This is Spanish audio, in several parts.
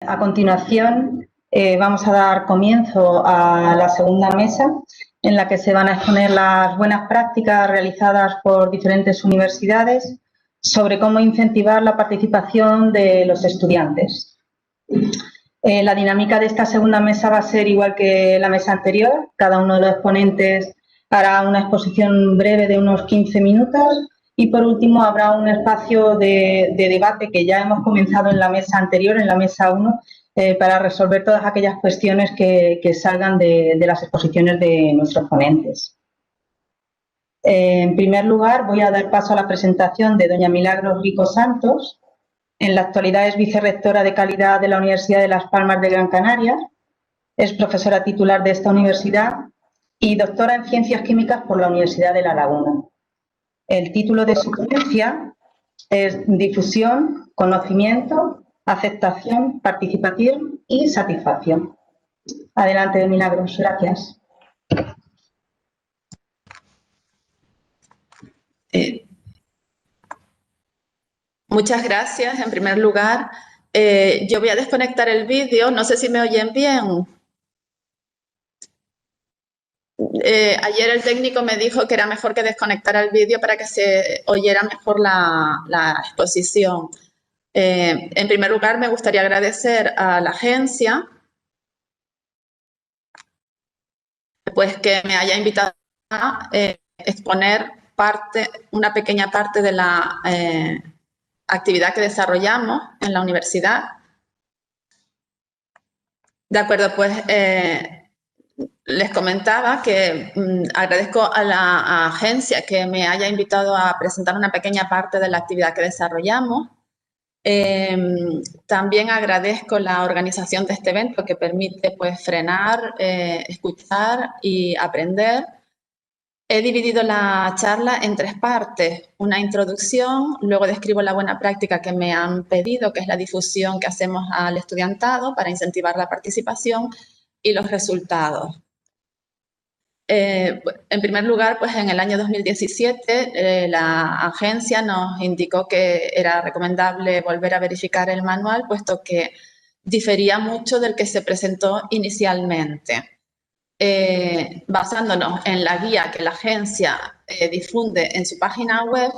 A continuación, vamos a dar comienzo a la segunda mesa, en la que se van a exponer las buenas prácticas realizadas por diferentes universidades sobre cómo incentivar la participación de los estudiantes. La dinámica de esta segunda mesa va a ser igual que la mesa anterior. Cada uno de los ponentes hará una exposición breve de unos 15 minutos y, por último, habrá un espacio de debate que ya hemos comenzado en la mesa anterior, en la mesa 1, para resolver todas aquellas cuestiones que salgan de las exposiciones de nuestros ponentes. En primer lugar, voy a dar paso a la presentación de doña Milagros Rico Santos. En la actualidad es vicerrectora de calidad de la Universidad de Las Palmas de Gran Canaria, es profesora titular de esta universidad y doctora en Ciencias Químicas por la Universidad de La Laguna. El título de su ponencia es Difusión, Conocimiento, Aceptación, Participación y Satisfacción. Adelante, Milagros. Gracias. Muchas gracias. En primer lugar, yo voy a desconectar el vídeo. No sé si me oyen bien. Ayer el técnico me dijo que era mejor que desconectara el vídeo para que se oyera mejor la exposición. En primer lugar, me gustaría agradecer a la agencia pues, que me haya invitado a exponer una pequeña parte de la actividad que desarrollamos en la universidad. De acuerdo, pues les comentaba que agradezco a la agencia que me haya invitado a presentar una pequeña parte de la actividad que desarrollamos. También agradezco la organización de este evento que permite pues, frenar, escuchar y aprender. He dividido la charla en 3 partes. Una introducción, luego describo la buena práctica que me han pedido, que es la difusión que hacemos al estudiantado para incentivar la participación y los resultados. En primer lugar, pues en el año 2017 la agencia nos indicó que era recomendable volver a verificar el manual, puesto que difería mucho del que se presentó inicialmente. Basándonos en la guía que la agencia difunde en su página web,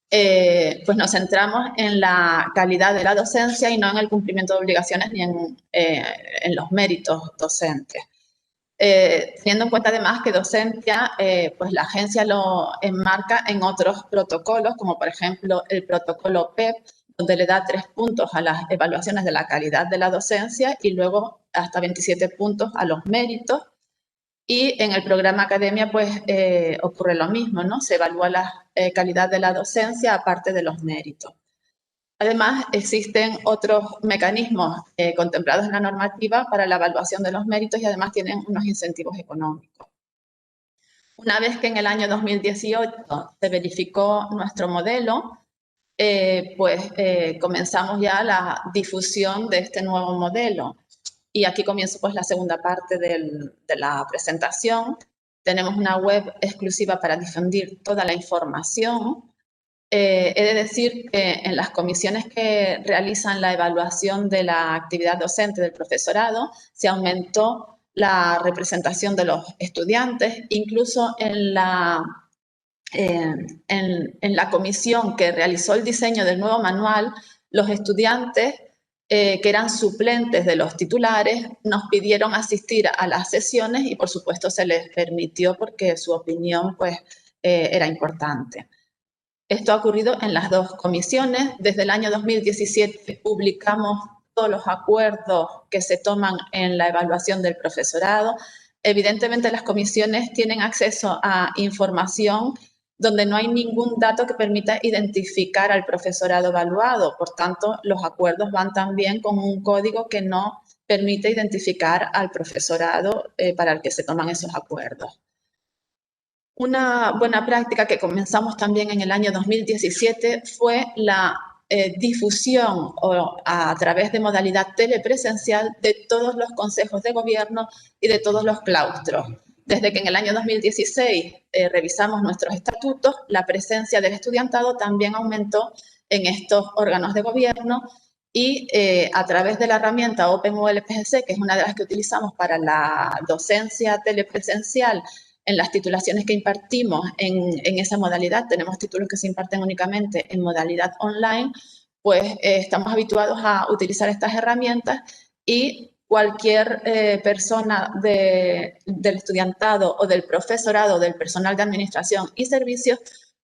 pues nos centramos en la calidad de la docencia y no en el cumplimiento de obligaciones ni en los méritos docentes. Teniendo en cuenta además que docencia, pues la agencia lo enmarca en otros protocolos, como por ejemplo el protocolo PEP, donde le da 3 puntos a las evaluaciones de la calidad de la docencia y luego hasta 27 puntos a los méritos. Y en el programa Academia pues ocurre lo mismo, ¿no? Se evalúa la calidad de la docencia aparte de los méritos. Además, existen otros mecanismos contemplados en la normativa para la evaluación de los méritos y además tienen unos incentivos económicos. Una vez que en el año 2018 se verificó nuestro modelo, comenzamos ya la difusión de este nuevo modelo. Y aquí comienzo pues la segunda parte de la presentación. Tenemos una web exclusiva para difundir toda la información. He de decir que en las comisiones que realizan la evaluación de la actividad docente del profesorado se aumentó la representación de los estudiantes, incluso en la comisión que realizó el diseño del nuevo manual, los estudiantes que eran suplentes de los titulares nos pidieron asistir a las sesiones y por supuesto se les permitió porque su opinión pues, era importante. Esto ha ocurrido en las 2 comisiones. Desde el año 2017 publicamos todos los acuerdos que se toman en la evaluación del profesorado. Evidentemente, las comisiones tienen acceso a información donde no hay ningún dato que permita identificar al profesorado evaluado. Por tanto, los acuerdos van también con un código que no permite identificar al profesorado para el que se toman esos acuerdos. Una buena práctica que comenzamos también en el año 2017 fue la difusión a través de modalidad telepresencial de todos los consejos de gobierno y de todos los claustros. Desde que en el año 2016 revisamos nuestros estatutos, la presencia del estudiantado también aumentó en estos órganos de gobierno y a través de la herramienta OpenULPGC, que es una de las que utilizamos para la docencia telepresencial en las titulaciones que impartimos en esa modalidad, tenemos títulos que se imparten únicamente en modalidad online, pues estamos habituados a utilizar estas herramientas y cualquier persona del estudiantado o del profesorado, del personal de administración y servicios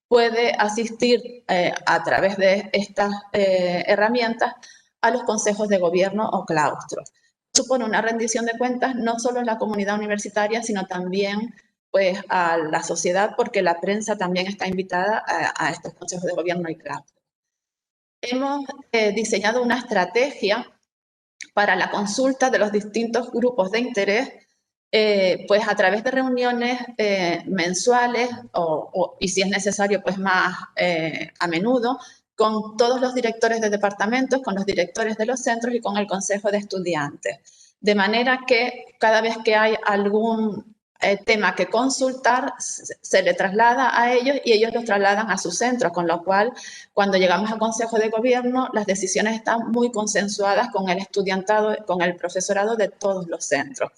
puede asistir a través de estas herramientas a los consejos de gobierno o claustros. Supone una rendición de cuentas no solo en la comunidad universitaria, sino también pues, a la sociedad, porque la prensa también está invitada a estos consejos de gobierno y claustros. Hemos diseñado una estrategia para la consulta de los distintos grupos de interés, pues a través de reuniones mensuales y si es necesario, pues más a menudo, con todos los directores de departamentos, con los directores de los centros y con el consejo de estudiantes. De manera que cada vez que hay algún tema que consultar, se le traslada a ellos y ellos los trasladan a sus centros, con lo cual, cuando llegamos al Consejo de Gobierno, las decisiones están muy consensuadas con el estudiantado, con el profesorado de todos los centros.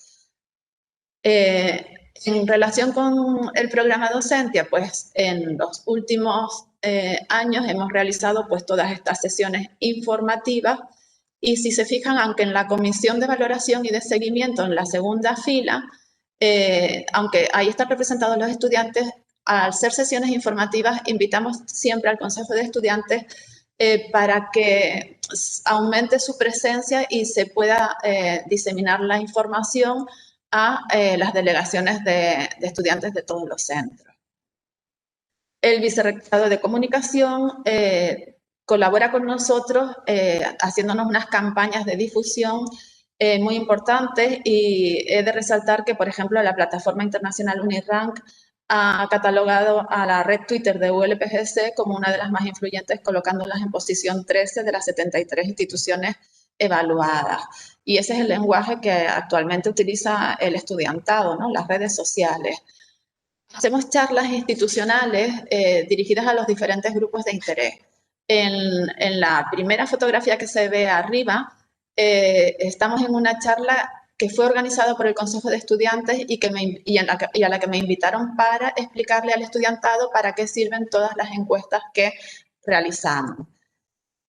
En relación con el programa Docentia, pues en los últimos años hemos realizado pues todas estas sesiones informativas y si se fijan, aunque en la comisión de valoración y de seguimiento en la segunda fila, aunque ahí están representados los estudiantes, al ser sesiones informativas invitamos siempre al Consejo de Estudiantes para que aumente su presencia y se pueda diseminar la información a las delegaciones de estudiantes de todos los centros. El Vicerrectorado de Comunicación colabora con nosotros haciéndonos unas campañas de difusión muy importantes y he de resaltar que, por ejemplo, la plataforma internacional Unirank ha catalogado a la red Twitter de ULPGC como una de las más influyentes, colocándolas en posición 13 de las 73 instituciones evaluadas. Y ese es el lenguaje que actualmente utiliza el estudiantado, ¿no? Las redes sociales. Hacemos charlas institucionales dirigidas a los diferentes grupos de interés. En la primera fotografía que se ve arriba, estamos en una charla que fue organizada por el Consejo de Estudiantes y a la que me invitaron para explicarle al estudiantado para qué sirven todas las encuestas que realizamos.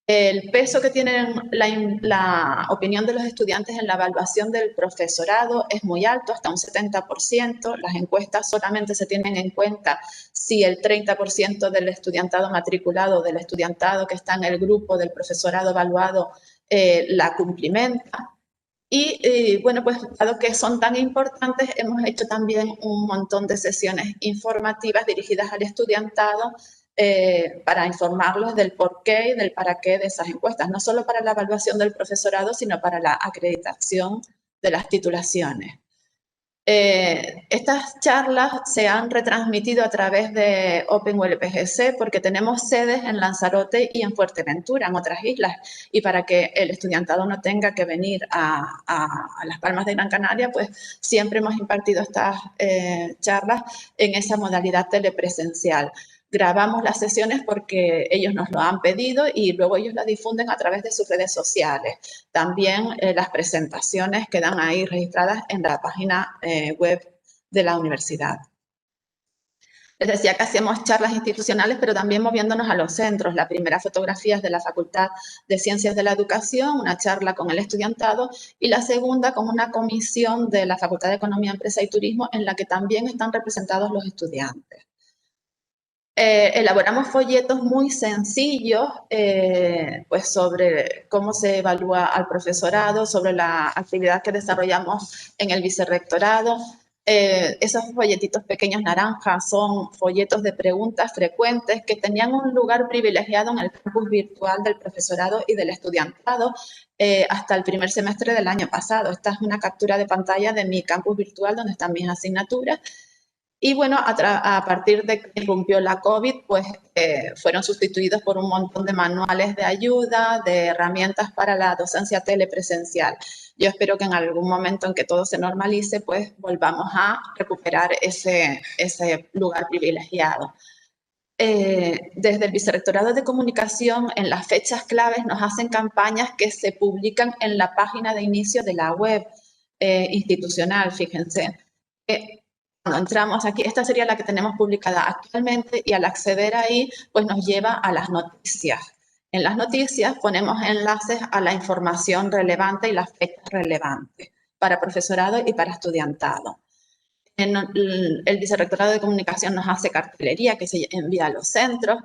El peso que tiene la opinión de los estudiantes en la evaluación del profesorado es muy alto, hasta un 70%. Las encuestas solamente se tienen en cuenta si el 30% del estudiantado matriculado, del estudiantado que está en el grupo del profesorado evaluado, la cumplimenta. Y bueno, pues dado que son tan importantes, hemos hecho también un montón de sesiones informativas dirigidas al estudiantado para informarlos del porqué y del para qué de esas encuestas, no solo para la evaluación del profesorado, sino para la acreditación de las titulaciones. Estas charlas se han retransmitido a través de OpenULPGC porque tenemos sedes en Lanzarote y en Fuerteventura, en otras islas, y para que el estudiantado no tenga que venir a Las Palmas de Gran Canaria, pues siempre hemos impartido estas charlas en esa modalidad telepresencial. Grabamos las sesiones porque ellos nos lo han pedido y luego ellos las difunden a través de sus redes sociales. También las presentaciones quedan ahí registradas en la página web de la universidad. Les decía que hacíamos charlas institucionales, pero también moviéndonos a los centros. La primera fotografía es de la Facultad de Ciencias de la Educación, una charla con el estudiantado, y la segunda con una comisión de la Facultad de Economía, Empresa y Turismo, en la que también están representados los estudiantes. Elaboramos folletos muy sencillos pues sobre cómo se evalúa al profesorado, sobre la actividad que desarrollamos en el vicerrectorado. Esos folletitos pequeños naranjas son folletos de preguntas frecuentes que tenían un lugar privilegiado en el campus virtual del profesorado y del estudiantado hasta el primer semestre del año pasado. Esta es una captura de pantalla de mi campus virtual donde están mis asignaturas. Y bueno, a partir de que irrumpió la COVID, pues fueron sustituidos por un montón de manuales de ayuda, de herramientas para la docencia telepresencial. Yo espero que en algún momento en que todo se normalice, pues volvamos a recuperar ese lugar privilegiado. desde el Vicerrectorado de Comunicación, en las fechas claves nos hacen campañas que se publican en la página de inicio de la web institucional, fíjense. Cuando entramos aquí, esta sería la que tenemos publicada actualmente, y al acceder ahí, pues nos lleva a las noticias. En las noticias ponemos enlaces a la información relevante y las fechas relevantes para profesorado y para estudiantado. El Vicerrectorado de Comunicación nos hace cartelería que se envía a los centros.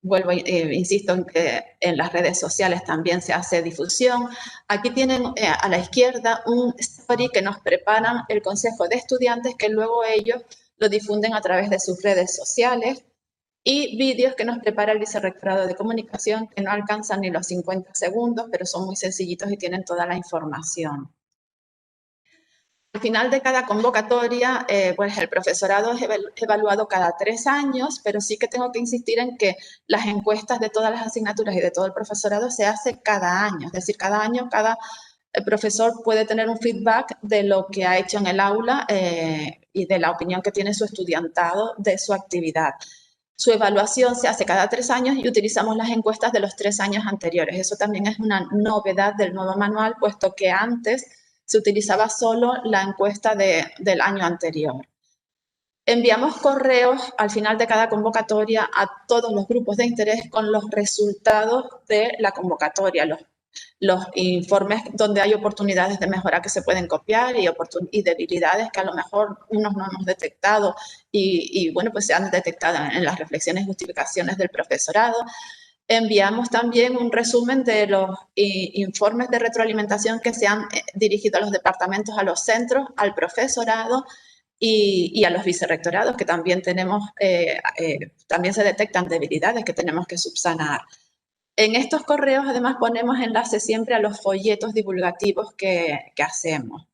Insisto en que en las redes sociales también se hace difusión. Aquí tienen a la izquierda un story que nos preparan el Consejo de Estudiantes, que luego ellos lo difunden a través de sus redes sociales, y vídeos que nos prepara el Vicerrectorado de Comunicación, que no alcanzan ni los 50 segundos, pero son muy sencillitos y tienen toda la información. Al final de cada convocatoria, pues el profesorado es evaluado cada 3 años, pero sí que tengo que insistir en que las encuestas de todas las asignaturas y de todo el profesorado se hace cada año. Es decir, cada año cada profesor puede tener un feedback de lo que ha hecho en el aula y de la opinión que tiene su estudiantado de su actividad. Su evaluación se hace cada 3 años y utilizamos las encuestas de los 3 años anteriores. Eso también es una novedad del nuevo manual, puesto que antes se utilizaba solo la encuesta del año anterior. Enviamos correos al final de cada convocatoria a todos los grupos de interés con los resultados de la convocatoria, los informes donde hay oportunidades de mejora que se pueden copiar y debilidades que a lo mejor unos no hemos detectado y bueno, pues se han detectado en las reflexiones y justificaciones del profesorado. Enviamos también un resumen de los informes de retroalimentación que se han dirigido a los departamentos, a los centros, al profesorado y a los vicerrectorados, que también también se detectan debilidades que tenemos que subsanar. En estos correos, además, ponemos enlaces siempre a los folletos divulgativos que hacemos.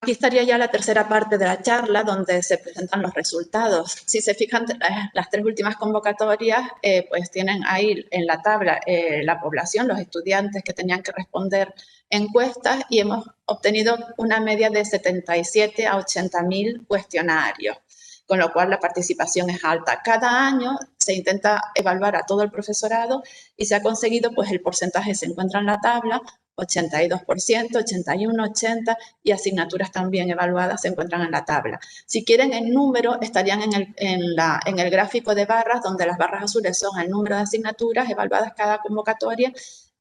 Aquí estaría ya la tercera parte de la charla, donde se presentan los resultados. Si se fijan, las 3 últimas convocatorias, pues tienen ahí en la tabla la población, los estudiantes que tenían que responder encuestas, y hemos obtenido una media de 77 a 80.000 cuestionarios, con lo cual la participación es alta. Cada año se intenta evaluar a todo el profesorado y se ha conseguido, pues el porcentaje se encuentra en la tabla, 82%, 81%, 80%, y asignaturas también evaluadas se encuentran en la tabla. Si quieren el número, estarían en el gráfico de barras, donde las barras azules son el número de asignaturas evaluadas cada convocatoria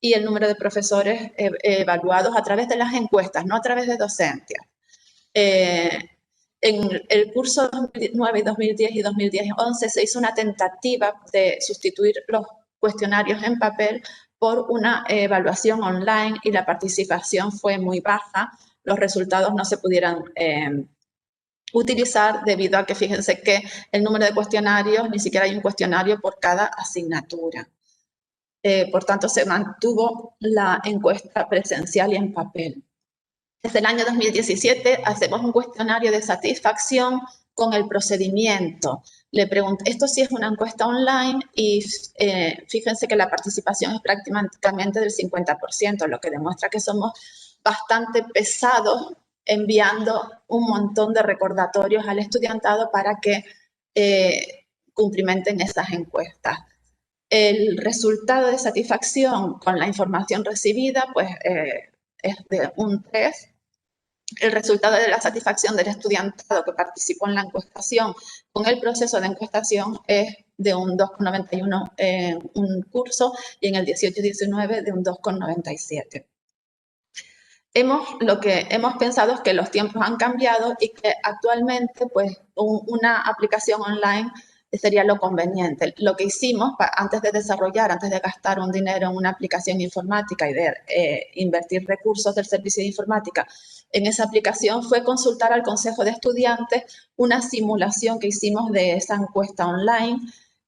y el número de profesores evaluados a través de las encuestas, no a través de docencia. En el curso 2009, 2010 y 2010-11 se hizo una tentativa de sustituir los cuestionarios en papel por una evaluación online, y la participación fue muy baja. Los resultados no se pudieron utilizar debido a que, fíjense que el número de cuestionarios, ni siquiera hay un cuestionario por cada asignatura. Por tanto, se mantuvo la encuesta presencial y en papel. Desde el año 2017 hacemos un cuestionario de satisfacción con el procedimiento. Le pregunto, esto sí es una encuesta online, y fíjense que la participación es prácticamente del 50%, lo que demuestra que somos bastante pesados enviando un montón de recordatorios al estudiantado para que cumplimenten esas encuestas. El resultado de satisfacción con la información recibida, pues es de un 3. El resultado de la satisfacción del estudiantado que participó en la encuestación con el proceso de encuestación es de un 2,91 en un curso, y en el 18-19 de un 2,97. Lo que hemos pensado es que los tiempos han cambiado y que actualmente, pues, una aplicación online sería lo conveniente. Lo que hicimos antes de gastar un dinero en una aplicación informática y de invertir recursos del servicio de informática en esa aplicación, fue consultar al Consejo de Estudiantes una simulación que hicimos de esa encuesta online,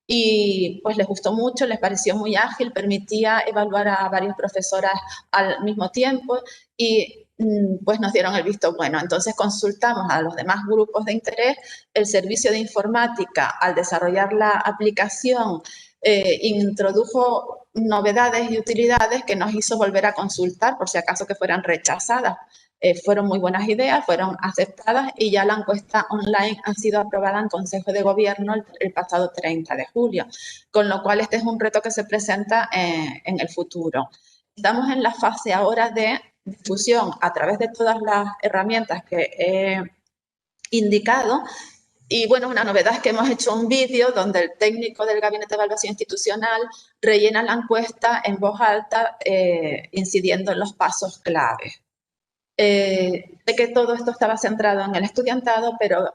y pues les gustó mucho, les pareció muy ágil, permitía evaluar a varias profesoras al mismo tiempo, y pues nos dieron el visto bueno. Entonces consultamos a los demás grupos de interés. El servicio de informática, al desarrollar la aplicación, introdujo novedades y utilidades que nos hizo volver a consultar por si acaso que fueran rechazadas fueron muy buenas ideas, fueron aceptadas y ya la encuesta online ha sido aprobada en Consejo de Gobierno el pasado 30 de julio, con lo cual este es un reto que se presenta en el futuro. Estamos en la fase ahora de difusión a través de todas las herramientas que he indicado. Y bueno, una novedad es que hemos hecho un vídeo donde el técnico del Gabinete de Evaluación Institucional rellena la encuesta en voz alta, incidiendo en los pasos clave. Sé que todo esto estaba centrado en el estudiantado, pero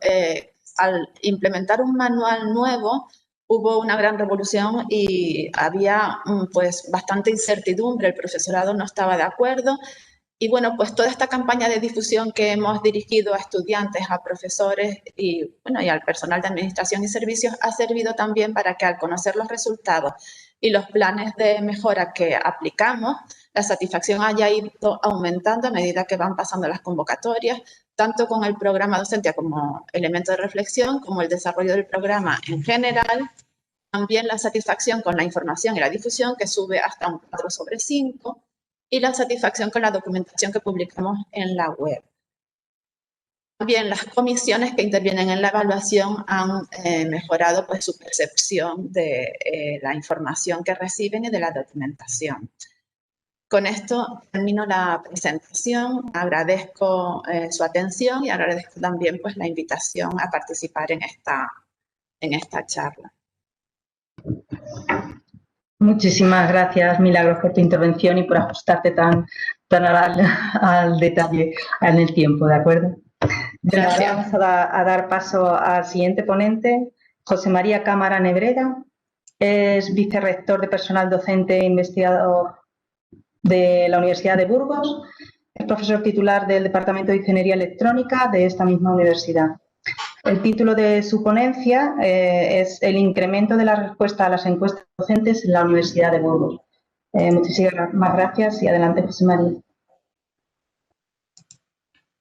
al implementar un manual nuevo hubo una gran revolución y había pues bastante incertidumbre, el profesorado no estaba de acuerdo. Y bueno, pues toda esta campaña de difusión que hemos dirigido a estudiantes, a profesores y, bueno, y al personal de administración y servicios ha servido también para que al conocer los resultados y los planes de mejora que aplicamos, la satisfacción haya ido aumentando a medida que van pasando las convocatorias, tanto con el programa docente como elemento de reflexión, como el desarrollo del programa en general. También la satisfacción con la información y la difusión, que sube hasta un 4/5, y la satisfacción con la documentación que publicamos en la web. También las comisiones que intervienen en la evaluación han mejorado pues, su percepción de la información que reciben y de la documentación. Con esto termino la presentación. Agradezco su atención y agradezco también pues, la invitación a participar en esta charla. Muchísimas gracias, Milagros, por tu intervención y por ajustarte tan al detalle en el tiempo, ¿de acuerdo? Gracias. Ahora vamos a dar paso al siguiente ponente, José María Cámara Nebreda. Es vicerrector de personal docente e investigador de la Universidad de Burgos. Es profesor titular del Departamento de Ingeniería Electrónica de esta misma universidad. El título de su ponencia es El incremento de la respuesta a las encuestas docentes en la Universidad de Burgos. Muchísimas gracias y adelante, José María.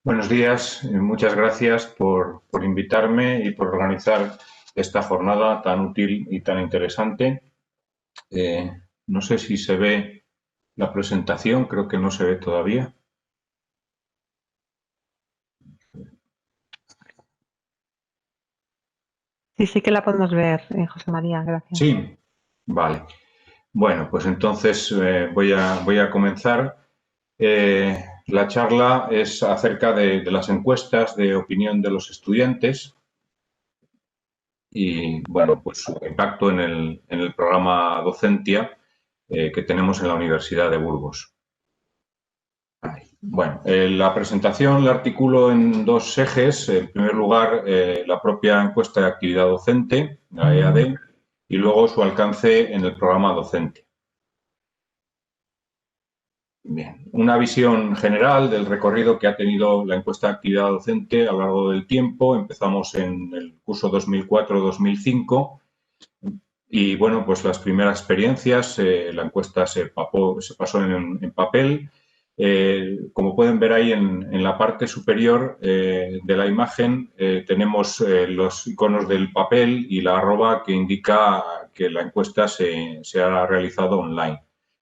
Buenos días, muchas gracias por invitarme y por organizar esta jornada tan útil y tan interesante. No sé si se ve la presentación, creo que no se ve todavía. Sí que la podemos ver, José María, gracias. Sí, vale. Bueno, pues entonces voy a comenzar. La charla es acerca de las encuestas de opinión de los estudiantes y, bueno, pues su impacto en el programa Docentia que tenemos en la Universidad de Burgos. Bueno, la presentación la articulo en dos ejes. En primer lugar, la propia encuesta de actividad docente, la EAD, y luego su alcance en el programa docente. Bien, una visión general del recorrido que ha tenido la encuesta de actividad docente a lo largo del tiempo. Empezamos en el curso 2004-2005 y, bueno, pues las primeras experiencias, la encuesta se pasó en papel. Como pueden ver ahí en la parte superior de la imagen tenemos los iconos del papel y la arroba que indica que la encuesta se ha realizado online.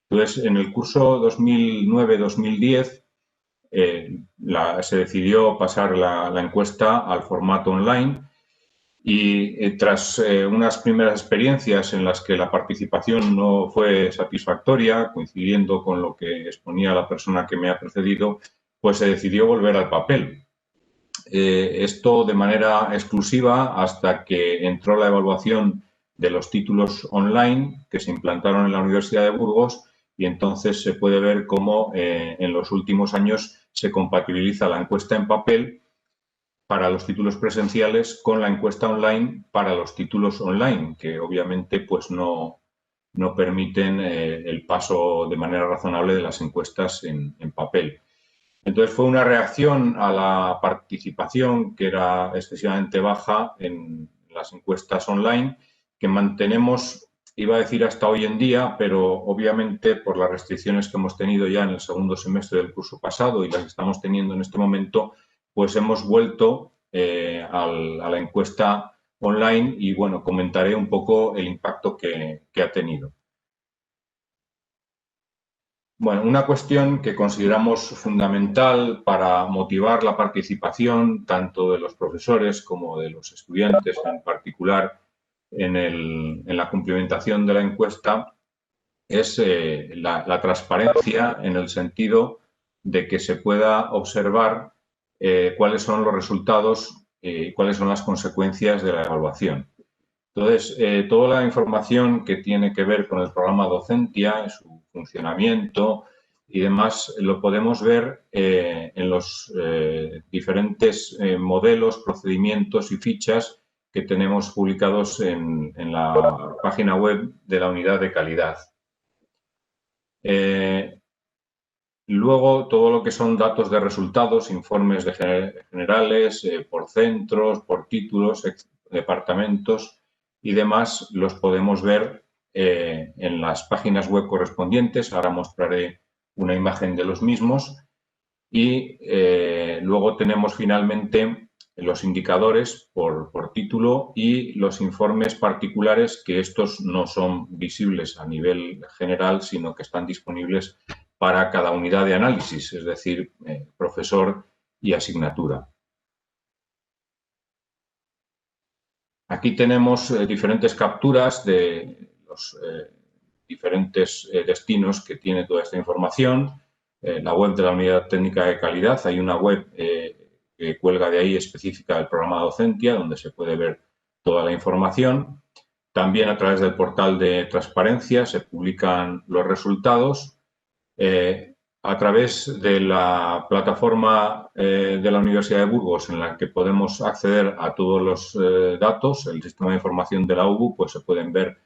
Entonces, en el curso 2009-2010 se decidió pasar la encuesta al formato online y tras unas primeras experiencias en las que la participación no fue satisfactoria, coincidiendo con lo que exponía la persona que me ha precedido, pues se decidió volver al papel. Esto de manera exclusiva hasta que entró la evaluación de los títulos online que se implantaron en la Universidad de Burgos y entonces se puede ver cómo en los últimos años se compatibiliza la encuesta en papel para los títulos presenciales con la encuesta online para los títulos online, que obviamente pues no permiten el paso de manera razonable de las encuestas en papel. Entonces fue una reacción a la participación que era excesivamente baja en las encuestas online, que mantenemos, iba a decir hasta hoy en día, pero obviamente por las restricciones que hemos tenido ya en el segundo semestre del curso pasado y las que estamos teniendo en este momento, pues hemos vuelto a la encuesta online y, bueno, comentaré un poco el impacto que ha tenido. Bueno, una cuestión que consideramos fundamental para motivar la participación tanto de los profesores como de los estudiantes, en particular en la cumplimentación de la encuesta, es la transparencia, en el sentido de que se pueda observar cuáles son los resultados y cuáles son las consecuencias de la evaluación. Entonces, toda la información que tiene que ver con el programa Docentia, su funcionamiento y demás, lo podemos ver en los diferentes modelos, procedimientos y fichas que tenemos publicados en la página web de la unidad de calidad. Luego, todo lo que son datos de resultados, informes generales, por centros, por títulos, departamentos y demás, los podemos ver en las páginas web correspondientes. Ahora mostraré una imagen de los mismos. Y luego tenemos finalmente los indicadores por título y los informes particulares, que estos no son visibles a nivel general, sino que están disponibles para cada unidad de análisis, es decir, profesor y asignatura. Aquí tenemos diferentes capturas de los diferentes destinos que tiene toda esta información. La web de la Unidad Técnica de Calidad, hay una web que cuelga de ahí específica del programa Docentia, donde se puede ver toda la información. También a través del portal de transparencia se publican los resultados. A través de la plataforma de la Universidad de Burgos, en la que podemos acceder a todos los datos, el sistema de información de la UBU, pues se pueden ver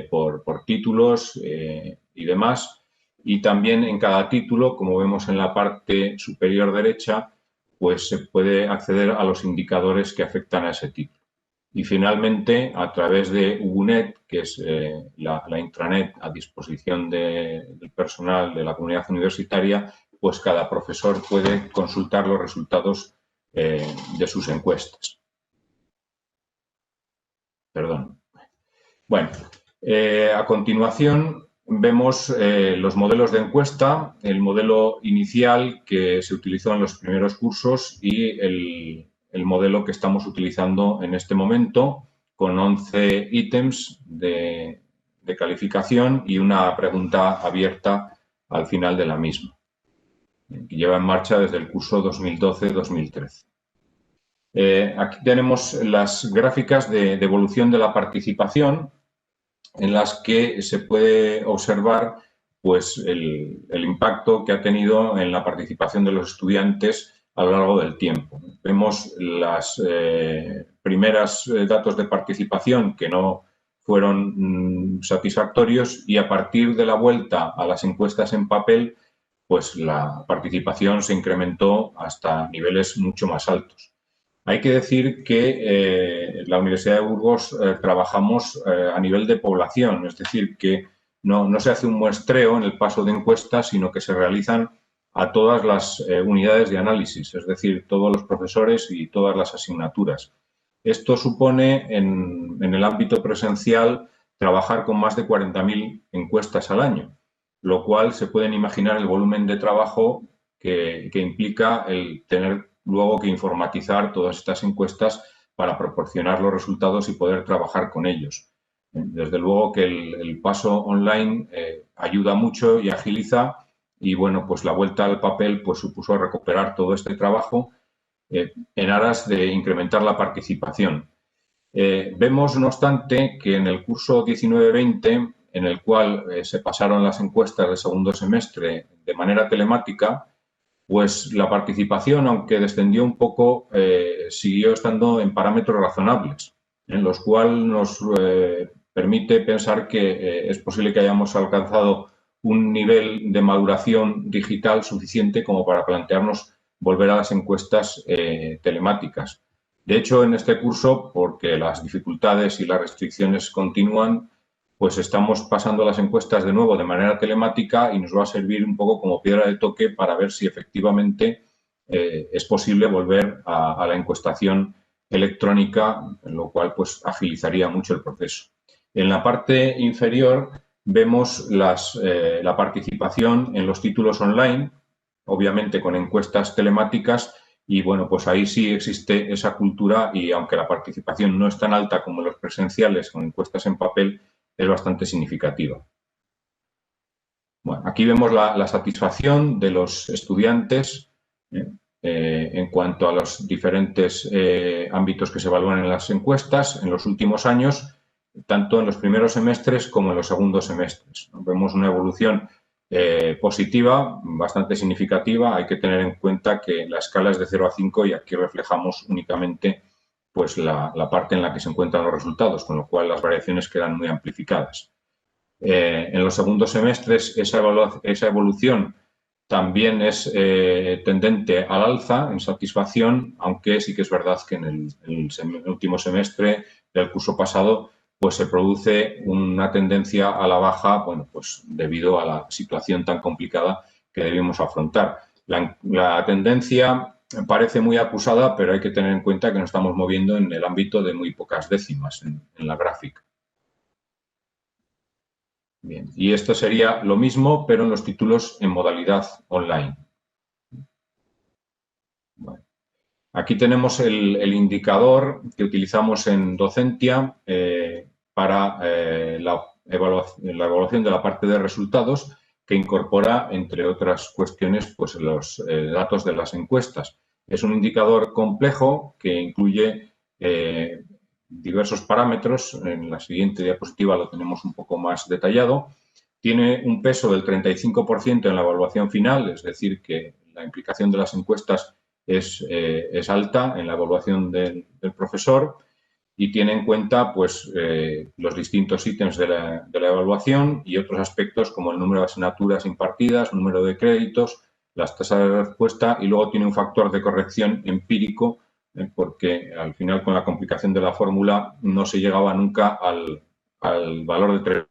por títulos y demás. Y también en cada título, como vemos en la parte superior derecha, pues se puede acceder a los indicadores que afectan a ese título. Y finalmente, a través de UBUNet, que es la intranet a disposición del personal de la comunidad universitaria, pues cada profesor puede consultar los resultados de sus encuestas. Perdón. Bueno, a continuación vemos los modelos de encuesta, el modelo inicial que se utilizó en los primeros cursos y el modelo que estamos utilizando en este momento, con 11 ítems de calificación y una pregunta abierta al final de la misma, que lleva en marcha desde el curso 2012-2013. Aquí tenemos las gráficas de evolución de la participación, en las que se puede observar pues, el impacto que ha tenido en la participación de los estudiantes a lo largo del tiempo. Vemos las primeras datos de participación que no fueron satisfactorios, y a partir de la vuelta a las encuestas en papel, pues la participación se incrementó hasta niveles mucho más altos. Hay que decir que la Universidad de Burgos trabajamos a nivel de población, es decir, que no se hace un muestreo en el paso de encuestas, sino que se realizan a todas las unidades de análisis, es decir, todos los profesores y todas las asignaturas. Esto supone, en el ámbito presencial, trabajar con más de 40.000 encuestas al año, lo cual se pueden imaginar el volumen de trabajo que implica el tener luego que informatizar todas estas encuestas para proporcionar los resultados y poder trabajar con ellos. Desde luego que el paso online ayuda mucho y agiliza, y bueno, pues la vuelta al papel pues supuso recuperar todo este trabajo en aras de incrementar la participación. Vemos, no obstante, que en el curso 19-20, en el cual se pasaron las encuestas de segundo semestre de manera telemática, pues la participación, aunque descendió un poco, siguió estando en parámetros razonables, en los cuales nos permite pensar que es posible que hayamos alcanzado un nivel de maduración digital suficiente como para plantearnos volver a las encuestas telemáticas. De hecho, en este curso, porque las dificultades y las restricciones continúan, pues estamos pasando las encuestas de nuevo de manera telemática, y nos va a servir un poco como piedra de toque para ver si efectivamente es posible volver a la encuestación electrónica, lo cual pues agilizaría mucho el proceso. En la parte inferior vemos la participación en los títulos online, obviamente con encuestas telemáticas, y bueno, pues ahí sí existe esa cultura y aunque la participación no es tan alta como los presenciales con encuestas en papel, es bastante significativa. Bueno, aquí vemos la satisfacción de los estudiantes en cuanto a los diferentes ámbitos que se evalúan en las encuestas en los últimos años, tanto en los primeros semestres como en los segundos semestres. Vemos una evolución positiva, bastante significativa. Hay que tener en cuenta que la escala es de 0 a 5 y aquí reflejamos únicamente pues, la parte en la que se encuentran los resultados, con lo cual las variaciones quedan muy amplificadas. En los segundos semestres esa evolución también es tendente al alza en satisfacción, aunque sí que es verdad que en el último semestre del curso pasado pues se produce una tendencia a la baja, bueno, pues debido a la situación tan complicada que debimos afrontar. La tendencia parece muy acusada, pero hay que tener en cuenta que nos estamos moviendo en el ámbito de muy pocas décimas en la gráfica. Bien, y esto sería lo mismo, pero en los títulos en modalidad online. Bueno. Aquí tenemos el indicador que utilizamos en Docentia para la evaluación de la parte de resultados, que incorpora, entre otras cuestiones, pues los datos de las encuestas. Es un indicador complejo que incluye diversos parámetros. En la siguiente diapositiva lo tenemos un poco más detallado. Tiene un peso del 35% en la evaluación final, es decir, que la implicación de las encuestas es alta en la evaluación del profesor y tiene en cuenta pues, los distintos ítems de la evaluación y otros aspectos como el número de asignaturas impartidas, número de créditos, las tasas de respuesta y luego tiene un factor de corrección empírico porque al final con la complicación de la fórmula no se llegaba nunca al valor de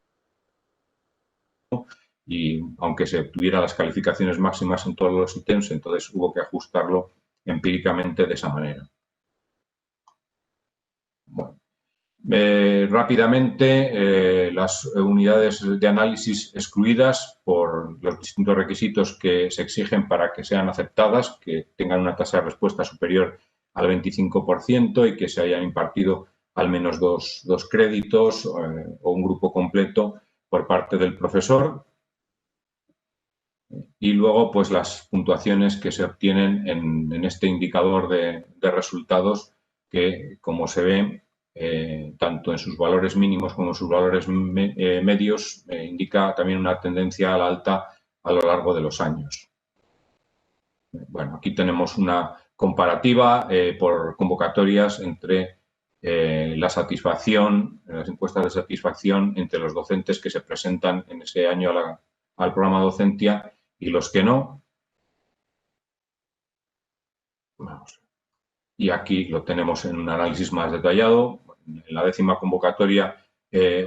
3 y aunque se obtuvieran las calificaciones máximas en todos los ítems, entonces hubo que ajustarlo empíricamente de esa manera. Bueno, rápidamente, las unidades de análisis excluidas por los distintos requisitos que se exigen para que sean aceptadas, que tengan una tasa de respuesta superior al 25% y que se hayan impartido al menos dos créditos o un grupo completo por parte del profesor. Y luego, pues las puntuaciones que se obtienen en este indicador de resultados que, como se ve, tanto en sus valores mínimos como en sus valores medios, indica también una tendencia a la alta a lo largo de los años. Bueno, aquí tenemos una comparativa por convocatorias entre la satisfacción, las encuestas de satisfacción entre los docentes que se presentan en ese año al programa Docentia y los que no. Vamos. Y aquí lo tenemos en un análisis más detallado. En la 10ª convocatoria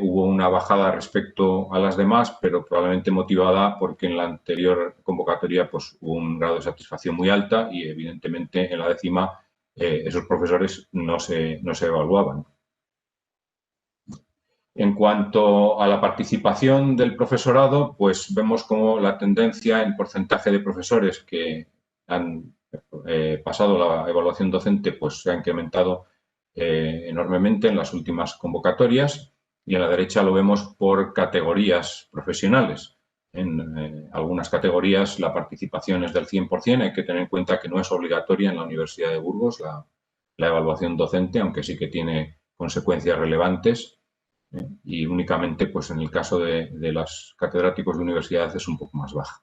hubo una bajada respecto a las demás, pero probablemente motivada porque en la anterior convocatoria pues, hubo un grado de satisfacción muy alta y evidentemente en la 10ª esos profesores no se evaluaban. En cuanto a la participación del profesorado, pues vemos como la tendencia en porcentaje de profesores que han pasado la evaluación docente pues se ha incrementado enormemente en las últimas convocatorias y a la derecha lo vemos por categorías profesionales. En algunas categorías la participación es del 100%, hay que tener en cuenta que no es obligatoria en la Universidad de Burgos la evaluación docente, aunque sí que tiene consecuencias relevantes. Y únicamente pues en el caso de los catedráticos de universidad es un poco más baja.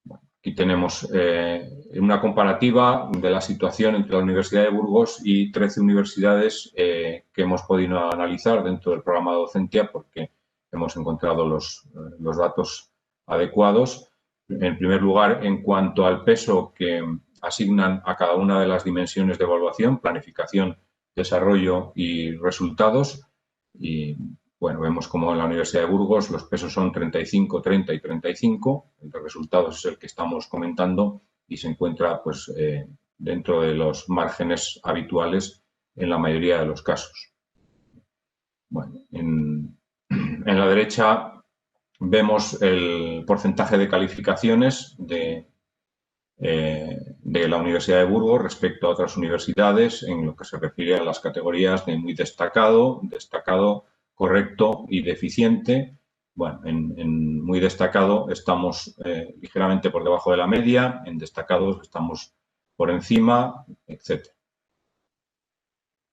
Bueno, aquí tenemos una comparativa de la situación entre la Universidad de Burgos y 13 universidades que hemos podido analizar dentro del programa de Docentia porque hemos encontrado los datos adecuados. En primer lugar, en cuanto al peso que asignan a cada una de las dimensiones de evaluación, planificación, desarrollo y resultados. Y bueno, vemos como en la Universidad de Burgos los pesos son 35, 30 y 35. El de resultados es el que estamos comentando y se encuentra pues, dentro de los márgenes habituales en la mayoría de los casos. Bueno, En la derecha vemos el porcentaje de calificaciones de la Universidad de Burgos respecto a otras universidades en lo que se refiere a las categorías de muy destacado, destacado, correcto y deficiente. Bueno, en muy destacado estamos ligeramente por debajo de la media, en destacados estamos por encima, etc.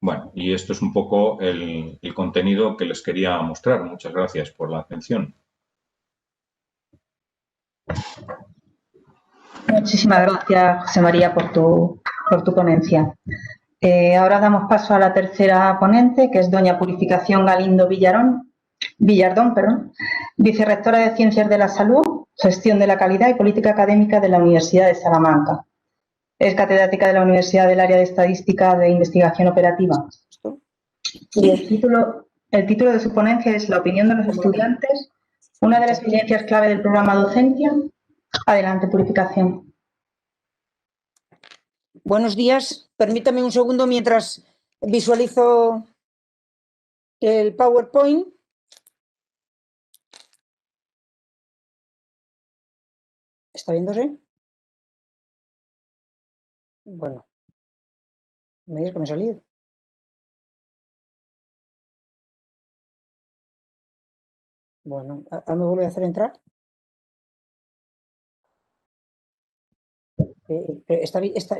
Bueno, y esto es un poco el contenido que les quería mostrar. Muchas gracias por la atención. Muchísimas gracias, José María, por tu ponencia. Ahora damos paso a la tercera ponente, que es doña Purificación Galindo Villardón, vicerrectora de Ciencias de la Salud, Gestión de la Calidad y Política Académica de la Universidad de Salamanca. Es catedrática de la Universidad del Área de Estadística de Investigación Operativa. Y el título de su ponencia es La opinión de los estudiantes, una de las evidencias clave del programa Docencia. Adelante, Purificación. Buenos días. Permítame un segundo mientras visualizo el PowerPoint. ¿Está viéndose? Bueno, me dice que me he salido. Bueno, ¿ahora me vuelve a hacer entrar?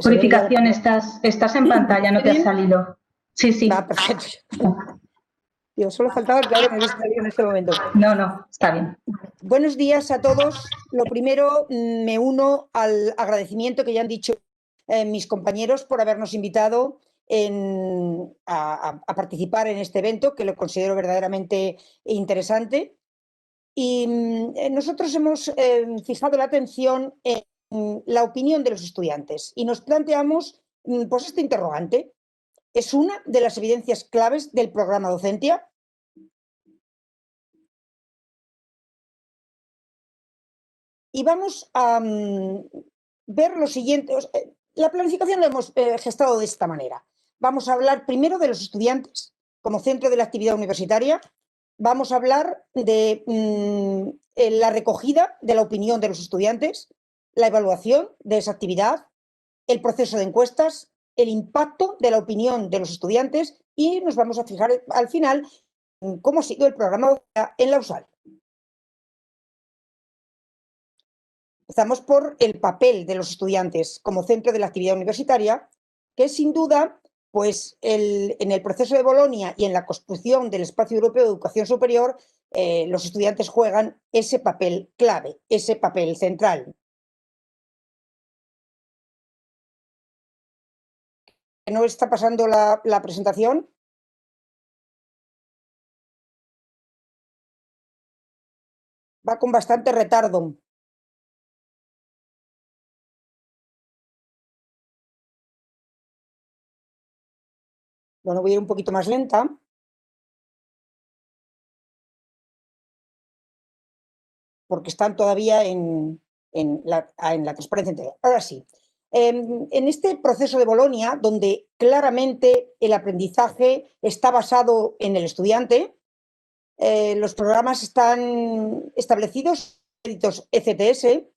Purificación, estás en pantalla, no te has salido. Sí, sí. Va, perfecto. Digo, solo faltaba que ahora me hubiese salido en este momento. No, está bien. Buenos días a todos. Lo primero, me uno al agradecimiento que ya han dicho mis compañeros por habernos invitado a participar en este evento, que lo considero verdaderamente interesante. Y nosotros hemos fijado la atención en la opinión de los estudiantes y nos planteamos pues este interrogante. ¿Es una de las evidencias claves del programa Docencia? Y vamos a ver lo siguiente. La planificación la hemos gestado de esta manera. Vamos a hablar primero de los estudiantes como centro de la actividad universitaria. Vamos a hablar de la recogida de la opinión de los estudiantes, la evaluación de esa actividad, el proceso de encuestas, el impacto de la opinión de los estudiantes y nos vamos a fijar al final en cómo ha sido el programa en la USAL. Empezamos por el papel de los estudiantes como centro de la actividad universitaria, que sin duda, pues en el proceso de Bolonia y en la construcción del espacio europeo de educación superior, los estudiantes juegan ese papel clave, ese papel central. ¿No está pasando la presentación? Va con bastante retardo. Bueno, voy a ir un poquito más lenta. Porque están todavía en la transparencia integral. Ahora sí, en este proceso de Bolonia, donde claramente el aprendizaje está basado en el estudiante, los programas están establecidos, créditos ECTS,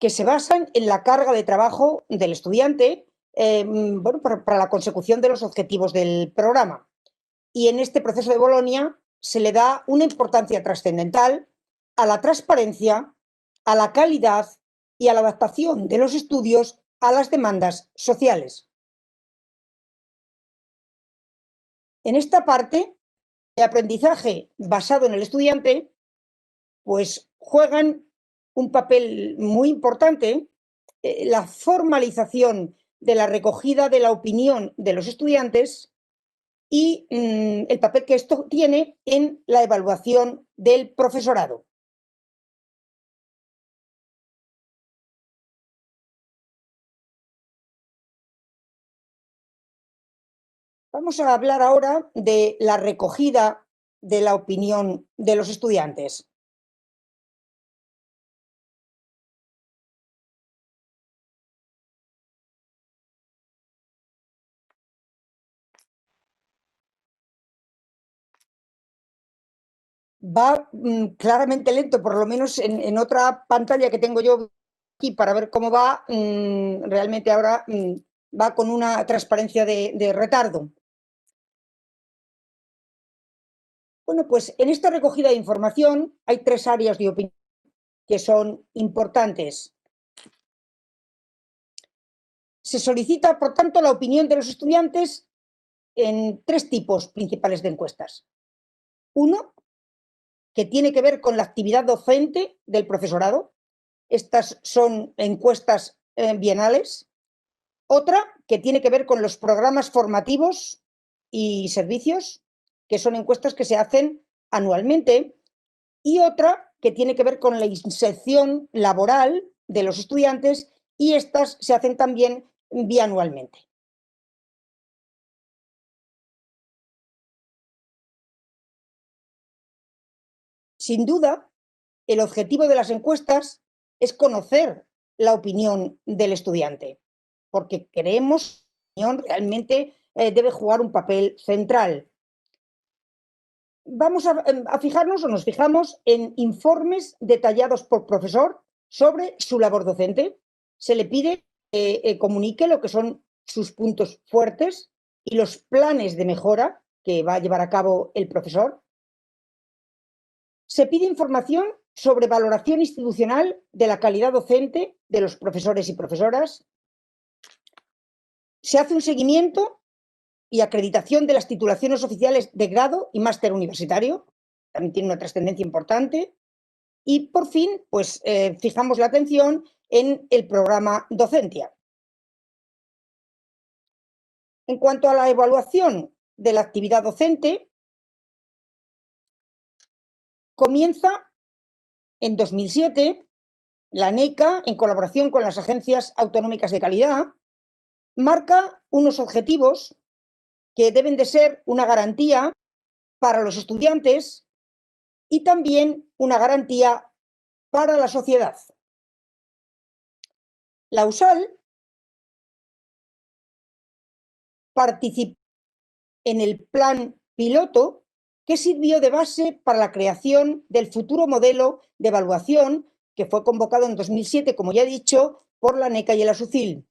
que se basan en la carga de trabajo del estudiante bueno, para la consecución de los objetivos del programa. Y en este proceso de Bolonia se le da una importancia trascendental a la transparencia, a la calidad y a la adaptación de los estudios a las demandas sociales. En esta parte, de aprendizaje basado en el estudiante, pues juegan un papel muy importante la formalización de la recogida de la opinión de los estudiantes y el papel que esto tiene en la evaluación del profesorado. Vamos a hablar ahora de la recogida de la opinión de los estudiantes. va claramente lento, por lo menos en otra pantalla que tengo yo aquí para ver cómo va, realmente ahora va con una transparencia de retardo. Bueno, pues en esta recogida de información hay 3 áreas de opinión que son importantes. Se solicita, por tanto, la opinión de los estudiantes en 3 tipos principales de encuestas. Uno, que tiene que ver con la actividad docente del profesorado. Estas son encuestas bienales. Otra, que tiene que ver con los programas formativos y servicios, que son encuestas que se hacen anualmente. Y otra, que tiene que ver con la inserción laboral de los estudiantes, y estas se hacen también bianualmente. Sin duda, el objetivo de las encuestas es conocer la opinión del estudiante, porque creemos que la opinión realmente debe jugar un papel central. Vamos a fijarnos, o nos fijamos, en informes detallados por profesor sobre su labor docente. Se le pide que comunique lo que son sus puntos fuertes y los planes de mejora que va a llevar a cabo el profesor. Se pide información sobre valoración institucional de la calidad docente de los profesores y profesoras. Se hace un seguimiento y acreditación de las titulaciones oficiales de grado y máster universitario. También tiene una trascendencia importante. Y, por fin, pues fijamos la atención en el programa Docentia. En cuanto a la evaluación de la actividad docente, comienza en 2007 la NECA, en colaboración con las agencias autonómicas de calidad, marca unos objetivos que deben de ser una garantía para los estudiantes y también una garantía para la sociedad. La USAL participó en el plan piloto que sirvió de base para la creación del futuro modelo de evaluación que fue convocado en 2007, como ya he dicho, por la NECA y el ASUCIL.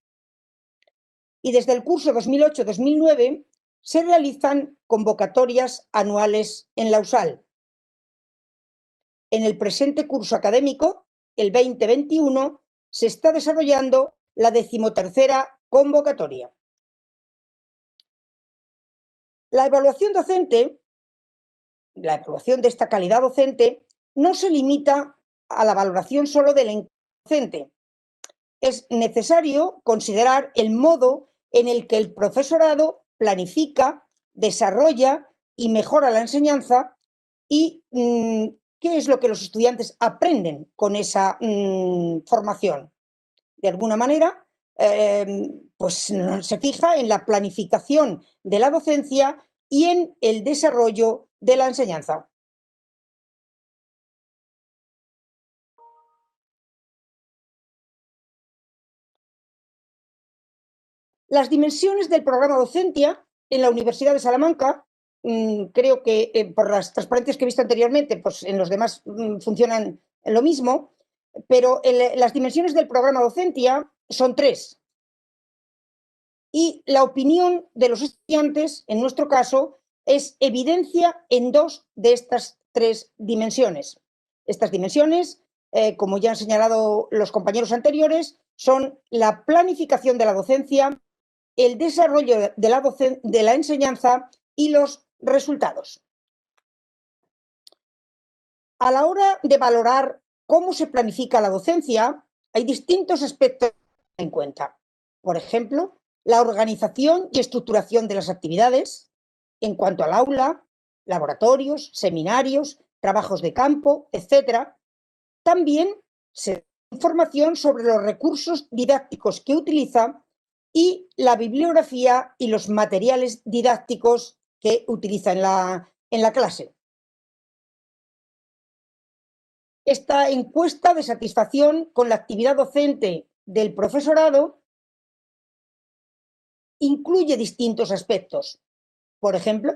Y desde el curso 2008-2009 se realizan convocatorias anuales en la USAL. En el presente curso académico, el 2021, se está desarrollando la 13ª convocatoria. La evaluación docente, la evaluación de esta calidad docente, no se limita a la valoración solo del encuentro docente. Es necesario considerar el modo en el que el profesorado planifica, desarrolla y mejora la enseñanza y qué es lo que los estudiantes aprenden con esa formación. De alguna manera, pues se fija en la planificación de la docencia y en el desarrollo de la enseñanza. Las dimensiones del programa Docentia en la Universidad de Salamanca, creo que por las transparencias que he visto anteriormente, pues en los demás funcionan lo mismo, pero las dimensiones del programa Docentia son 3. Y la opinión de los estudiantes, en nuestro caso, es evidencia en 2 de estas 3 dimensiones. Estas dimensiones, como ya han señalado los compañeros anteriores, son la planificación de la docencia, el desarrollo de la enseñanza y los resultados. A la hora de valorar cómo se planifica la docencia, hay distintos aspectos a tener en cuenta. Por ejemplo, la organización y estructuración de las actividades en cuanto al aula, laboratorios, seminarios, trabajos de campo, etc. También se da información sobre los recursos didácticos que utiliza y la bibliografía y los materiales didácticos que utiliza en la clase. Esta encuesta de satisfacción con la actividad docente del profesorado incluye distintos aspectos. Por ejemplo,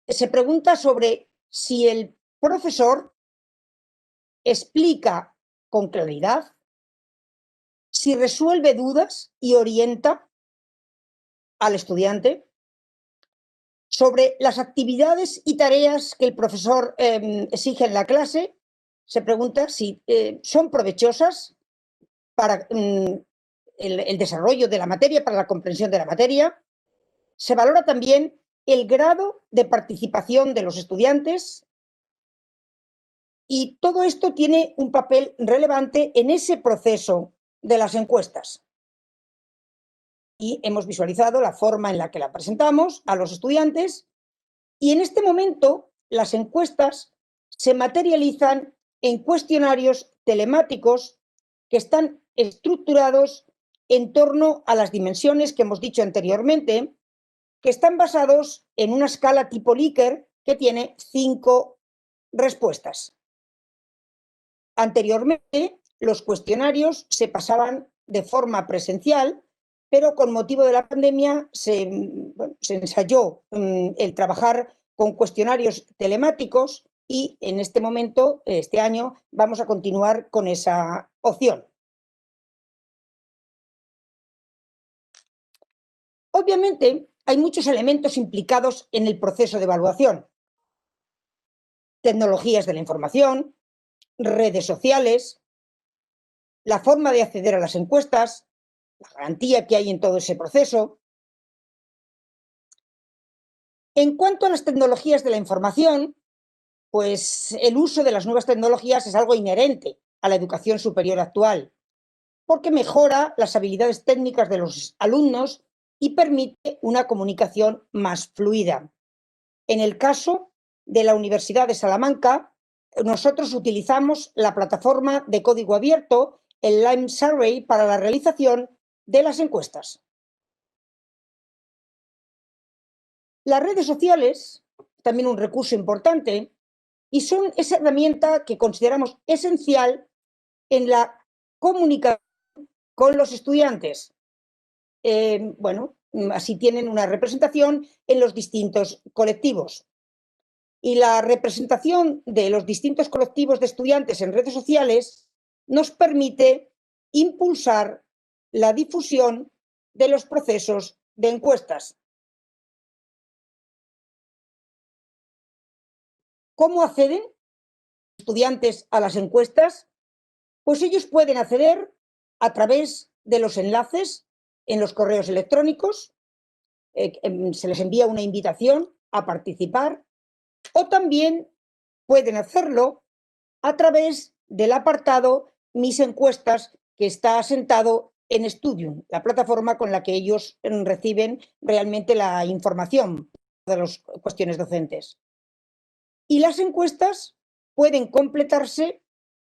se pregunta sobre si el profesor explica con claridad, si resuelve dudas y orienta al estudiante sobre las actividades y tareas que el profesor exige en la clase. Se pregunta si son provechosas para el desarrollo de la materia, para la comprensión de la materia. Se valora también el grado de participación de los estudiantes y todo esto tiene un papel relevante en ese proceso de las encuestas. Y hemos visualizado la forma en la que la presentamos a los estudiantes y en este momento las encuestas se materializan en cuestionarios telemáticos que están estructurados en torno a las dimensiones que hemos dicho anteriormente, que están basados en una escala tipo Likert que tiene 5 respuestas. Anteriormente, los cuestionarios se pasaban de forma presencial, pero con motivo de la pandemia se ensayó el trabajar con cuestionarios telemáticos y en este momento, este año, vamos a continuar con esa opción. Obviamente, hay muchos elementos implicados en el proceso de evaluación. Tecnologías de la información, redes sociales, la forma de acceder a las encuestas, la garantía que hay en todo ese proceso. En cuanto a las tecnologías de la información, pues el uso de las nuevas tecnologías es algo inherente a la educación superior actual, porque mejora las habilidades técnicas de los alumnos y permite una comunicación más fluida. En el caso de la Universidad de Salamanca, nosotros utilizamos la plataforma de código abierto, el Lime Survey, para la realización de las encuestas. Las redes sociales, también un recurso importante, y son esa herramienta que consideramos esencial en la comunicación con los estudiantes. Bueno, así tienen una representación en los distintos colectivos. Y la representación de los distintos colectivos de estudiantes en redes sociales nos permite impulsar la difusión de los procesos de encuestas. ¿Cómo acceden los estudiantes a las encuestas? Pues ellos pueden acceder a través de los enlaces en los correos electrónicos, se les envía una invitación a participar, o también pueden hacerlo a través del apartado Mis encuestas, que está asentado en Studium, la plataforma con la que ellos reciben realmente la información de las cuestiones docentes. Y las encuestas pueden completarse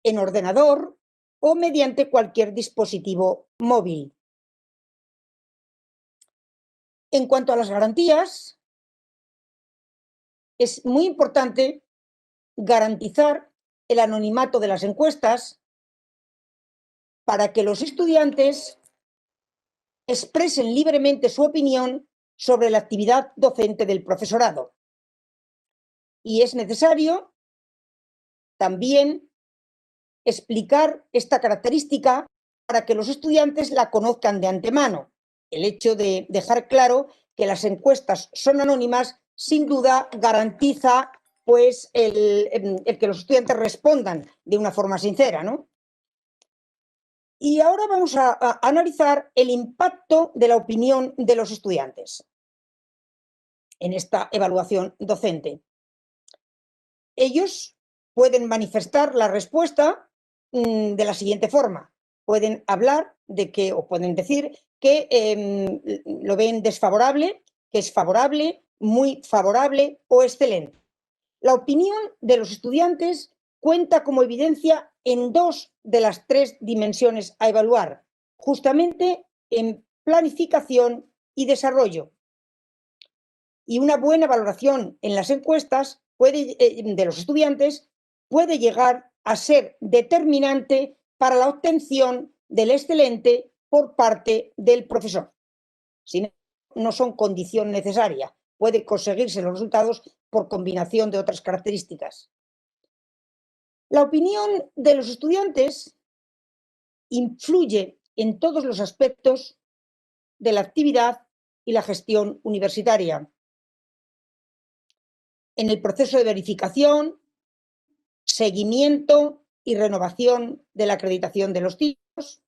en ordenador o mediante cualquier dispositivo móvil. En cuanto a las garantías, es muy importante garantizar el anonimato de las encuestas para que los estudiantes expresen libremente su opinión sobre la actividad docente del profesorado. Y es necesario también explicar esta característica para que los estudiantes la conozcan de antemano. El hecho de dejar claro que las encuestas son anónimas, sin duda garantiza pues, el que los estudiantes respondan de una forma sincera, ¿no? Y ahora vamos a analizar el impacto de la opinión de los estudiantes en esta evaluación docente. Ellos pueden manifestar la respuesta de la siguiente forma. Pueden hablar de que, o pueden decir que lo ven desfavorable, que es favorable, muy favorable o excelente. La opinión de los estudiantes cuenta como evidencia en 2 de las 3 dimensiones a evaluar, justamente en planificación y desarrollo. Y una buena valoración en las encuestas de los estudiantes puede llegar a ser determinante para la obtención del excelente por parte del profesor. No son condición necesaria, puede conseguirse los resultados por combinación de otras características. La opinión de los estudiantes influye en todos los aspectos de la actividad y la gestión universitaria. En el proceso de verificación, seguimiento y renovación de la acreditación de los títulos,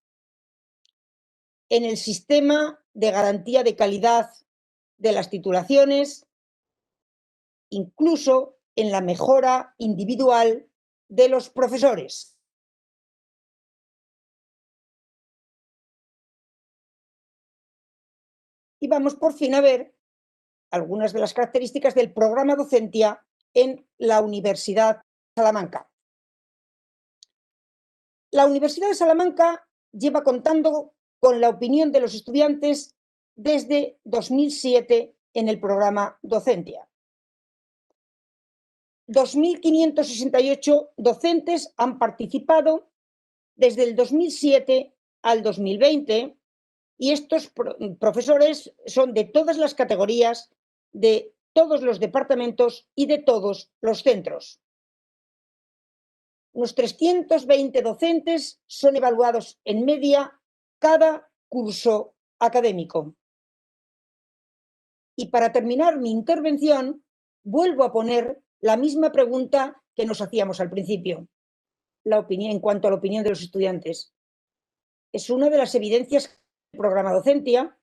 en el sistema de garantía de calidad de las titulaciones, incluso en la mejora individual de los profesores. Y vamos por fin a ver algunas de las características del programa Docentia en la Universidad de Salamanca. La Universidad de Salamanca lleva contando con la opinión de los estudiantes desde 2007 en el programa Docentia. 2.568 docentes han participado desde el 2007 al 2020 y estos profesores son de todas las categorías, de todos los departamentos y de todos los centros. Unos 320 docentes son evaluados en media cada curso académico. Y para terminar mi intervención, vuelvo a poner la misma pregunta que nos hacíamos al principio. La opinión, en cuanto a la opinión de los estudiantes. Es una de las evidencias del programa Docentia.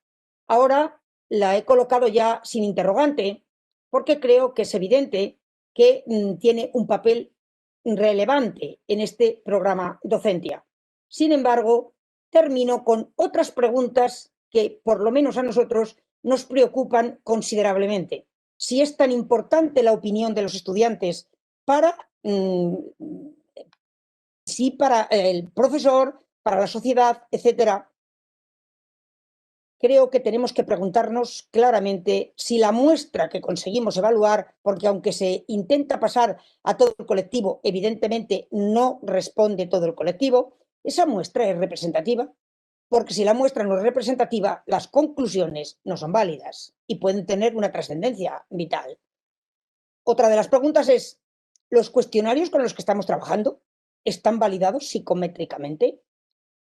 Ahora la he colocado ya sin interrogante, porque creo que es evidente que tiene un papel relevante en este programa Docentia. Sin embargo, termino con otras preguntas que, por lo menos a nosotros, nos preocupan considerablemente. Si es tan importante la opinión de los estudiantes para el profesor, para la sociedad, etcétera, creo que tenemos que preguntarnos claramente si la muestra que conseguimos evaluar, porque aunque se intenta pasar a todo el colectivo, evidentemente no responde todo el colectivo, esa muestra es representativa, porque si la muestra no es representativa, las conclusiones no son válidas y pueden tener una trascendencia vital. Otra de las preguntas es, ¿los cuestionarios con los que estamos trabajando están validados psicométricamente?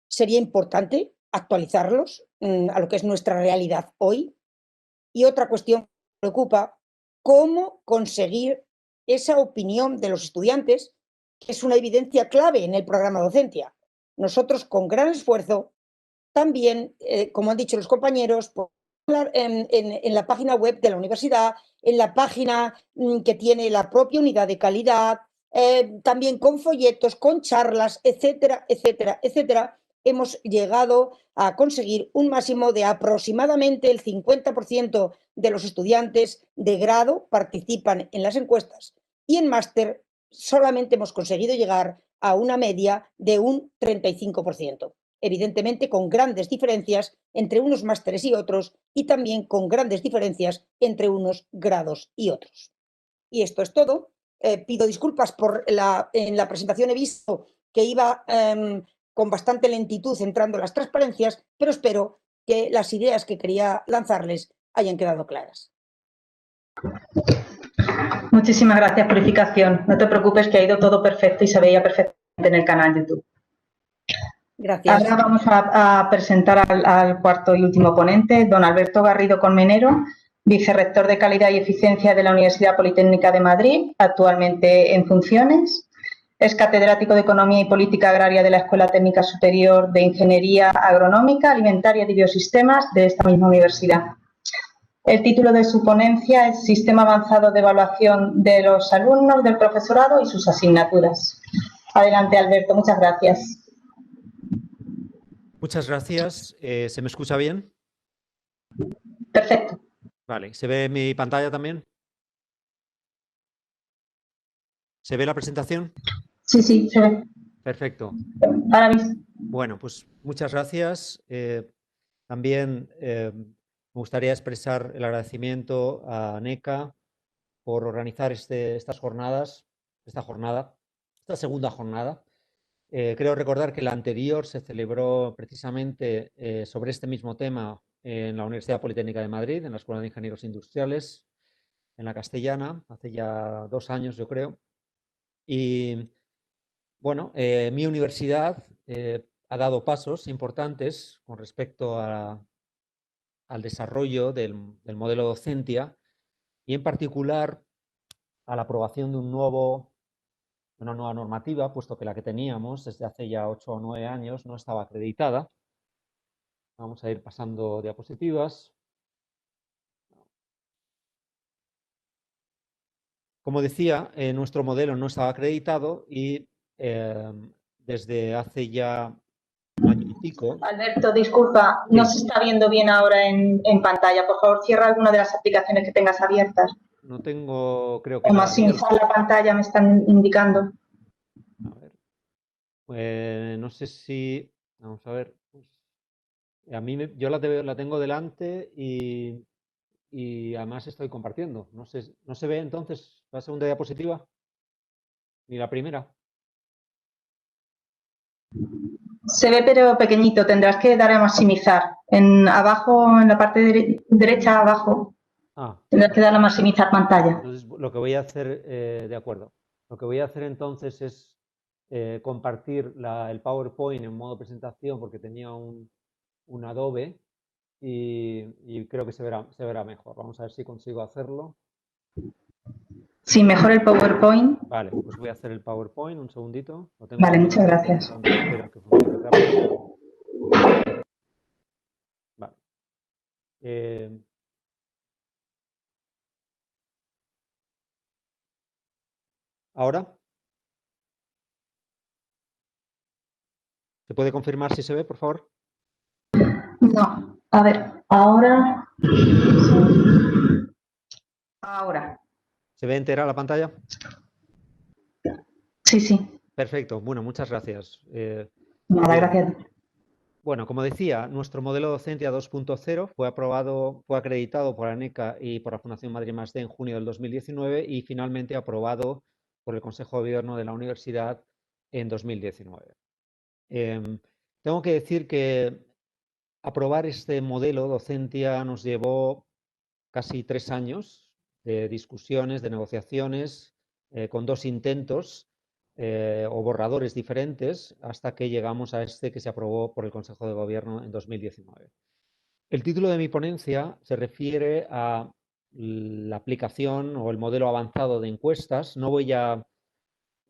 Sería importante actualizarlos a lo que es nuestra realidad hoy. Y otra cuestión que me preocupa, ¿cómo conseguir esa opinión de los estudiantes, que es una evidencia clave en el programa Docentia? Nosotros, con gran esfuerzo, también, como han dicho los compañeros, en la página web de la universidad, en la página que tiene la propia unidad de calidad, también con folletos, con charlas, etcétera, etcétera, etcétera, hemos llegado a conseguir un máximo de aproximadamente el 50% de los estudiantes de grado participan en las encuestas y en máster solamente hemos conseguido llegar a una media de un 35%. Evidentemente con grandes diferencias entre unos másteres y otros y también con grandes diferencias entre unos grados y otros. Y esto es todo. Pido disculpas por en la presentación he visto que iba con bastante lentitud entrando las transparencias, pero espero que las ideas que quería lanzarles hayan quedado claras. Muchísimas gracias, Purificación. No te preocupes que ha ido todo perfecto y se veía perfectamente en el canal de YouTube. Gracias. Ahora vamos a presentar al cuarto y último ponente, don Alberto Garrido Colmenero, vicerrector de Calidad y Eficiencia de la Universidad Politécnica de Madrid, actualmente en funciones. Es catedrático de Economía y Política Agraria de la Escuela Técnica Superior de Ingeniería Agronómica, Alimentaria y Biosistemas de esta misma universidad. El título de su ponencia es Sistema Avanzado de Evaluación de los Alumnos, del Profesorado y sus asignaturas. Adelante, Alberto. Muchas gracias. Muchas gracias. ¿Se me escucha bien? Perfecto. Vale. ¿Se ve mi pantalla también? ¿Se ve la presentación? Sí, sí, se ve. Perfecto. Ahora mismo. Bueno, pues muchas gracias. También me gustaría expresar el agradecimiento a NECA por organizar esta segunda jornada. Creo recordar que la anterior se celebró precisamente sobre este mismo tema en la Universidad Politécnica de Madrid, en la Escuela de Ingenieros Industriales, en la Castellana, hace ya 2 años, yo creo. Y Bueno, mi universidad ha dado pasos importantes con respecto al desarrollo del modelo Docentia y en particular a la aprobación de una nueva normativa, puesto que la que teníamos desde hace ya 8 o 9 años no estaba acreditada. Vamos a ir pasando diapositivas. Como decía, nuestro modelo no estaba acreditado y desde hace ya un año y pico. Alberto, disculpa, no se está viendo bien ahora en pantalla. Por favor, cierra alguna de las aplicaciones que tengas abiertas. No tengo, creo que O nada maximizar abierto. la pantalla me están indicando. A ver. No sé si... Vamos a ver. Pues, yo la tengo delante y además estoy compartiendo. No se ve entonces la segunda diapositiva ni la primera. Se ve pero pequeñito, tendrás que dar a maximizar. Abajo, en la parte derecha abajo, tendrás que dar a maximizar pantalla. Entonces, lo que voy a hacer, de acuerdo. Lo que voy a hacer entonces es compartir el PowerPoint en modo presentación porque tenía un Adobe y creo que se verá mejor. Vamos a ver si consigo hacerlo. Sí, mejor el PowerPoint. Vale, pues voy a hacer el PowerPoint, un segundito. Vale, muchas gracias. Espero que funcione rápido. Vale. ¿Ahora? ¿Se puede confirmar si se ve, por favor? No, a ver, ahora. Ahora. ¿Se ve entera la pantalla? Sí, sí. Perfecto, bueno, muchas gracias. Nada, gracias. Bueno, como decía, nuestro modelo Docentia 2.0 fue acreditado por ANECA y por la Fundación Madrid +D en junio del 2019 y finalmente aprobado por el Consejo de Gobierno de la Universidad en 2019. Tengo que decir que aprobar este modelo Docentia nos llevó casi 3 años de discusiones, de negociaciones, con 2 intentos o borradores diferentes hasta que llegamos a este que se aprobó por el Consejo de Gobierno en 2019. El título de mi ponencia se refiere a la aplicación o el modelo avanzado de encuestas. No voy a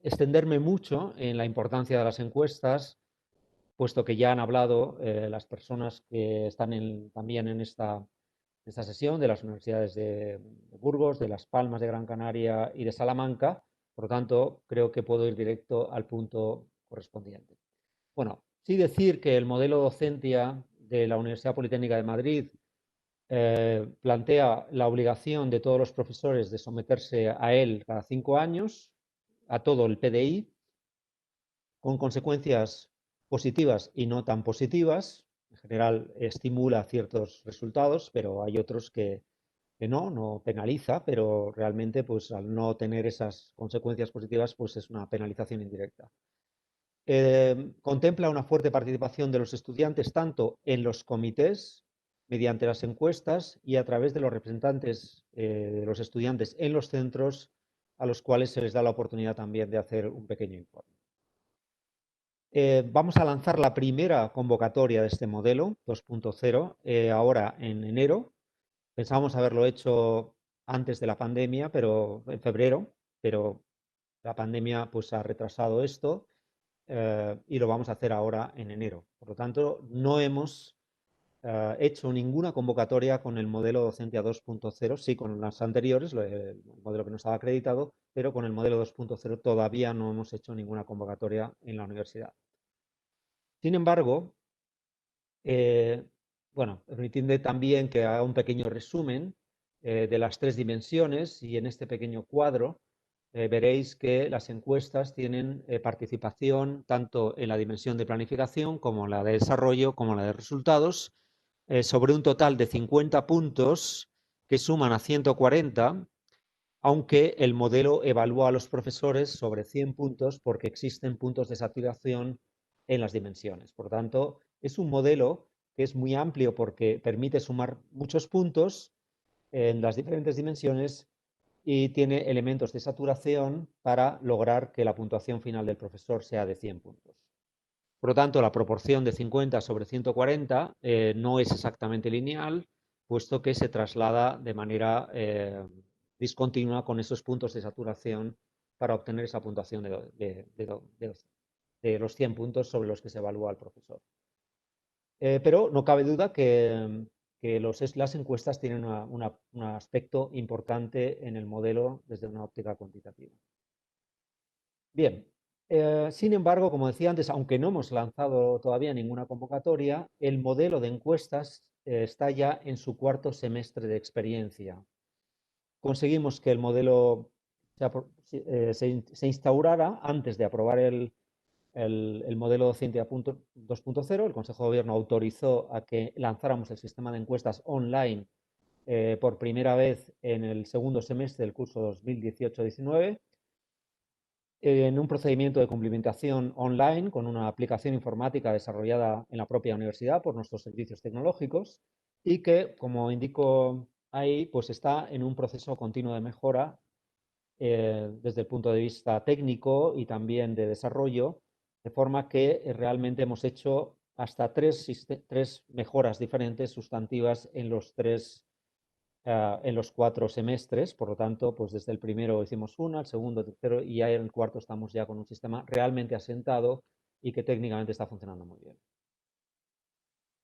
extenderme mucho en la importancia de las encuestas, puesto que ya han hablado las personas que están también en esta sesión de las universidades de Burgos, de Las Palmas de Gran Canaria y de Salamanca. Por lo tanto, creo que puedo ir directo al punto correspondiente. Bueno, sí decir que el modelo Docentia de la Universidad Politécnica de Madrid plantea la obligación de todos los profesores de someterse a él cada 5 años, a todo el PDI, con consecuencias positivas y no tan positivas. En general estimula ciertos resultados, pero hay otros que no penaliza, pero realmente pues al no tener esas consecuencias positivas pues es una penalización indirecta. Contempla una fuerte participación de los estudiantes tanto en los comités, mediante las encuestas y a través de los representantes de los estudiantes en los centros a los cuales se les da la oportunidad también de hacer un pequeño informe. Vamos a lanzar la primera convocatoria de este modelo 2.0 ahora en enero. Pensábamos haberlo hecho antes de la pandemia, pero en febrero, pero la pandemia pues ha retrasado esto y lo vamos a hacer ahora en enero. Por lo tanto, no hemos hecho ninguna convocatoria con el modelo Docentia 2.0, sí con las anteriores, el modelo que no estaba acreditado, pero con el modelo 2.0 todavía no hemos hecho ninguna convocatoria en la universidad. Sin embargo, bueno, permitidme también que haga un pequeño resumen de las 3 dimensiones y en este pequeño cuadro veréis que las encuestas tienen participación tanto en la dimensión de planificación como la de desarrollo como la de resultados sobre un total de 50 puntos que suman a 140, aunque el modelo evalúa a los profesores sobre 100 puntos porque existen puntos de saturación en las dimensiones. Por lo tanto, es un modelo que es muy amplio porque permite sumar muchos puntos en las diferentes dimensiones y tiene elementos de saturación para lograr que la puntuación final del profesor sea de 100 puntos. Por lo tanto, la proporción de 50 sobre 140 no es exactamente lineal, puesto que se traslada de manera discontinua con esos puntos de saturación para obtener esa puntuación de los 100 puntos sobre los que se evalúa al profesor. Pero no cabe duda que las encuestas tienen un aspecto importante en el modelo desde una óptica cuantitativa. Bien, sin embargo, como decía antes, aunque no hemos lanzado todavía ninguna convocatoria, el modelo de encuestas está ya en su cuarto semestre de experiencia. Conseguimos que el modelo se instaurara antes de aprobar el modelo docente 2.0. El Consejo de Gobierno autorizó a que lanzáramos el sistema de encuestas online por primera vez en el segundo semestre del curso 2018-19, en un procedimiento de cumplimentación online con una aplicación informática desarrollada en la propia universidad por nuestros servicios tecnológicos y que, como indico ahí, pues está en un proceso continuo de mejora desde el punto de vista técnico y también de desarrollo, de forma que realmente hemos hecho hasta tres mejoras diferentes sustantivas en los 4 semestres. Por lo tanto, pues desde el primero hicimos una, el segundo, el tercero, y ya en el cuarto estamos ya con un sistema realmente asentado y que técnicamente está funcionando muy bien.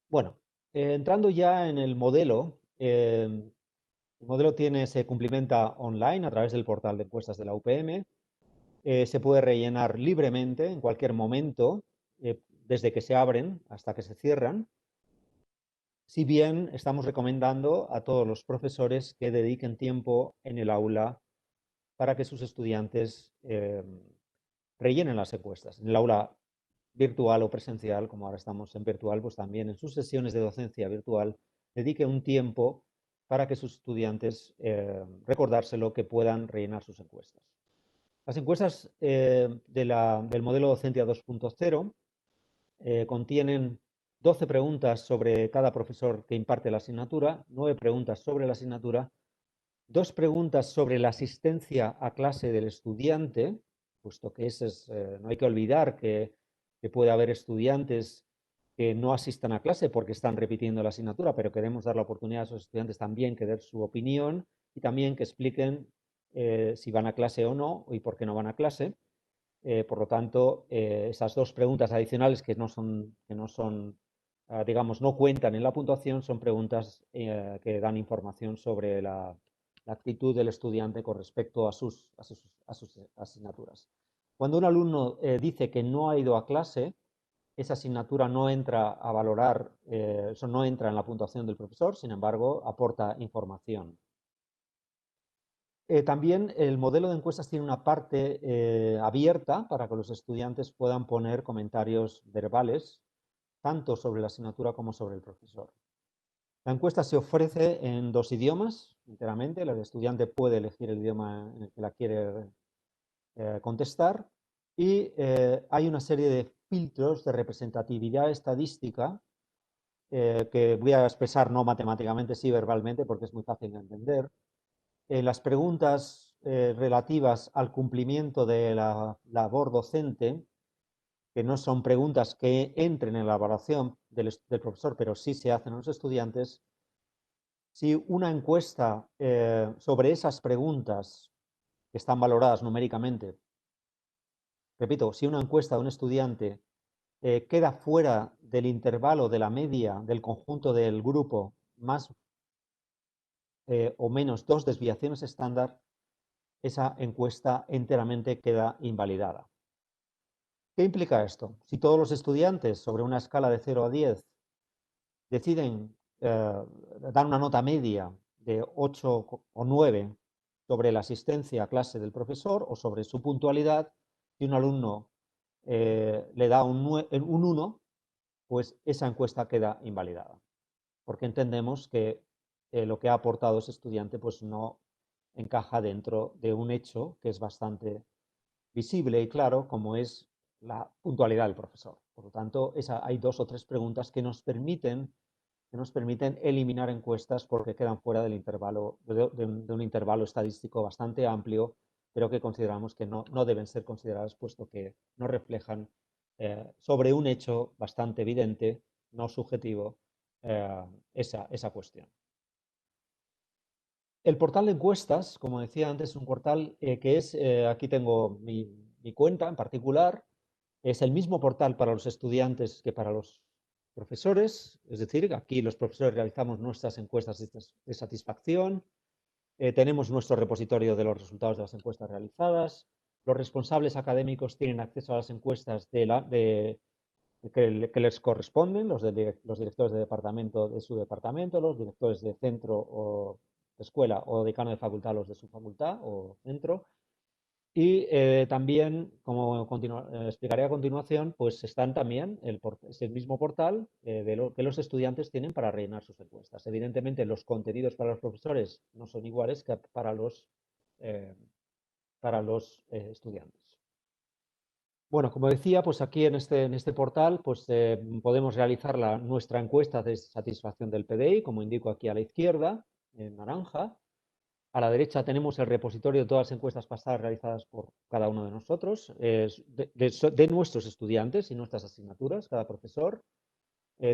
Bueno, entrando ya en el modelo, el modelo se cumplimenta online a través del portal de encuestas de la UPM. Se puede rellenar libremente en cualquier momento, desde que se abren hasta que se cierran. Si bien estamos recomendando a todos los profesores que dediquen tiempo en el aula para que sus estudiantes rellenen las encuestas. En el aula virtual o presencial, como ahora estamos en virtual, pues también en sus sesiones de docencia virtual dedique un tiempo para que sus estudiantes, recordárselo, que puedan rellenar sus encuestas. Las encuestas del modelo Docentia 2.0 contienen 12 preguntas sobre cada profesor que imparte la asignatura, 9 preguntas sobre la asignatura, 2 preguntas sobre la asistencia a clase del estudiante, puesto que no hay que olvidar que puede haber estudiantes que no asistan a clase porque están repitiendo la asignatura, pero queremos dar la oportunidad a esos estudiantes también que den su opinión y también que expliquen si van a clase o no y por qué no van a clase. Por lo tanto, esas 2 preguntas adicionales que no son, digamos, no cuentan en la puntuación, son preguntas que dan información sobre la actitud del estudiante con respecto a sus asignaturas. Cuando un alumno dice que no ha ido a clase, esa asignatura no entra a valorar, eso no entra en la puntuación del profesor, sin embargo, aporta información. También el modelo de encuestas tiene una parte abierta para que los estudiantes puedan poner comentarios verbales, tanto sobre la asignatura como sobre el profesor. La encuesta se ofrece en 2 idiomas enteramente. El estudiante puede elegir el idioma en el que la quiere contestar y hay una serie de filtros de representatividad estadística que voy a expresar no matemáticamente, sí verbalmente, porque es muy fácil de entender. Las preguntas relativas al cumplimiento de la labor docente, que no son preguntas que entren en la evaluación del profesor, pero sí se hacen a los estudiantes. Si una encuesta sobre esas preguntas que están valoradas numéricamente, repito, si una encuesta de un estudiante queda fuera del intervalo de la media del conjunto del grupo, más o menos 2 desviaciones estándar, esa encuesta enteramente queda invalidada. ¿Qué implica esto? Si todos los estudiantes, sobre una escala de 0 a 10, deciden dar una nota media de 8 o 9 sobre la asistencia a clase del profesor o sobre su puntualidad, si un alumno le da un 1, pues esa encuesta queda invalidada, porque entendemos que lo que ha aportado ese estudiante pues no encaja dentro de un hecho que es bastante visible y claro, como es la puntualidad del profesor. Por lo tanto, hay 2 o 3 preguntas que nos permiten que nos permiten eliminar encuestas porque quedan fuera del intervalo, de un intervalo estadístico bastante amplio, pero que consideramos que no deben ser consideradas puesto que no reflejan sobre un hecho bastante evidente, no subjetivo, esa cuestión. El portal de encuestas, como decía antes, es un portal que es, aquí tengo mi cuenta en particular, es el mismo portal para los estudiantes que para los profesores, es decir, aquí los profesores realizamos nuestras encuestas de satisfacción, tenemos nuestro repositorio de los resultados de las encuestas realizadas, los responsables académicos tienen acceso a las encuestas que les corresponden, los directores de departamento de su departamento, los directores de centro o de escuela o decano de facultad, los de su facultad o centro. Y también, como explicaré a continuación, pues están también, es el mismo portal que los estudiantes tienen para rellenar sus encuestas. Evidentemente, los contenidos para los profesores no son iguales que para los estudiantes. Bueno, como decía, pues aquí en este portal pues, podemos realizar nuestra encuesta de satisfacción del PDI, como indico aquí a la izquierda, en naranja. A la derecha tenemos el repositorio de todas las encuestas pasadas realizadas por cada uno de nosotros, de nuestros estudiantes y nuestras asignaturas, cada profesor.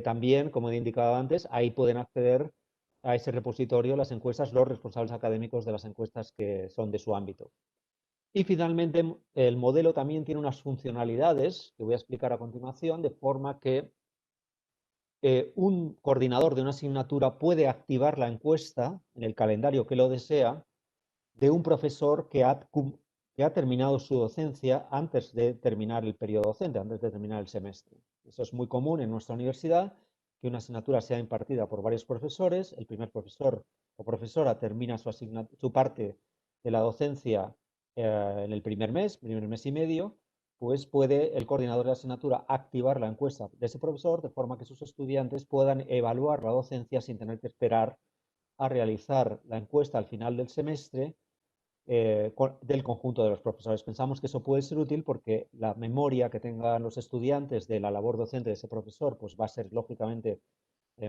También, como he indicado antes, ahí pueden acceder a ese repositorio las encuestas, los responsables académicos de las encuestas que son de su ámbito. Y finalmente, el modelo también tiene unas funcionalidades que voy a explicar a continuación, de forma que un coordinador de una asignatura puede activar la encuesta en el calendario que lo desea de un profesor que ha terminado su docencia antes de terminar el periodo docente, antes de terminar el semestre. Eso es muy común en nuestra universidad, que una asignatura sea impartida por varios profesores, el primer profesor o profesora termina su parte de la docencia en el primer mes y medio, pues puede el coordinador de la asignatura activar la encuesta de ese profesor de forma que sus estudiantes puedan evaluar la docencia sin tener que esperar a realizar la encuesta al final del semestre del conjunto de los profesores. Pensamos que eso puede ser útil porque la memoria que tengan los estudiantes de la labor docente de ese profesor pues va a ser lógicamente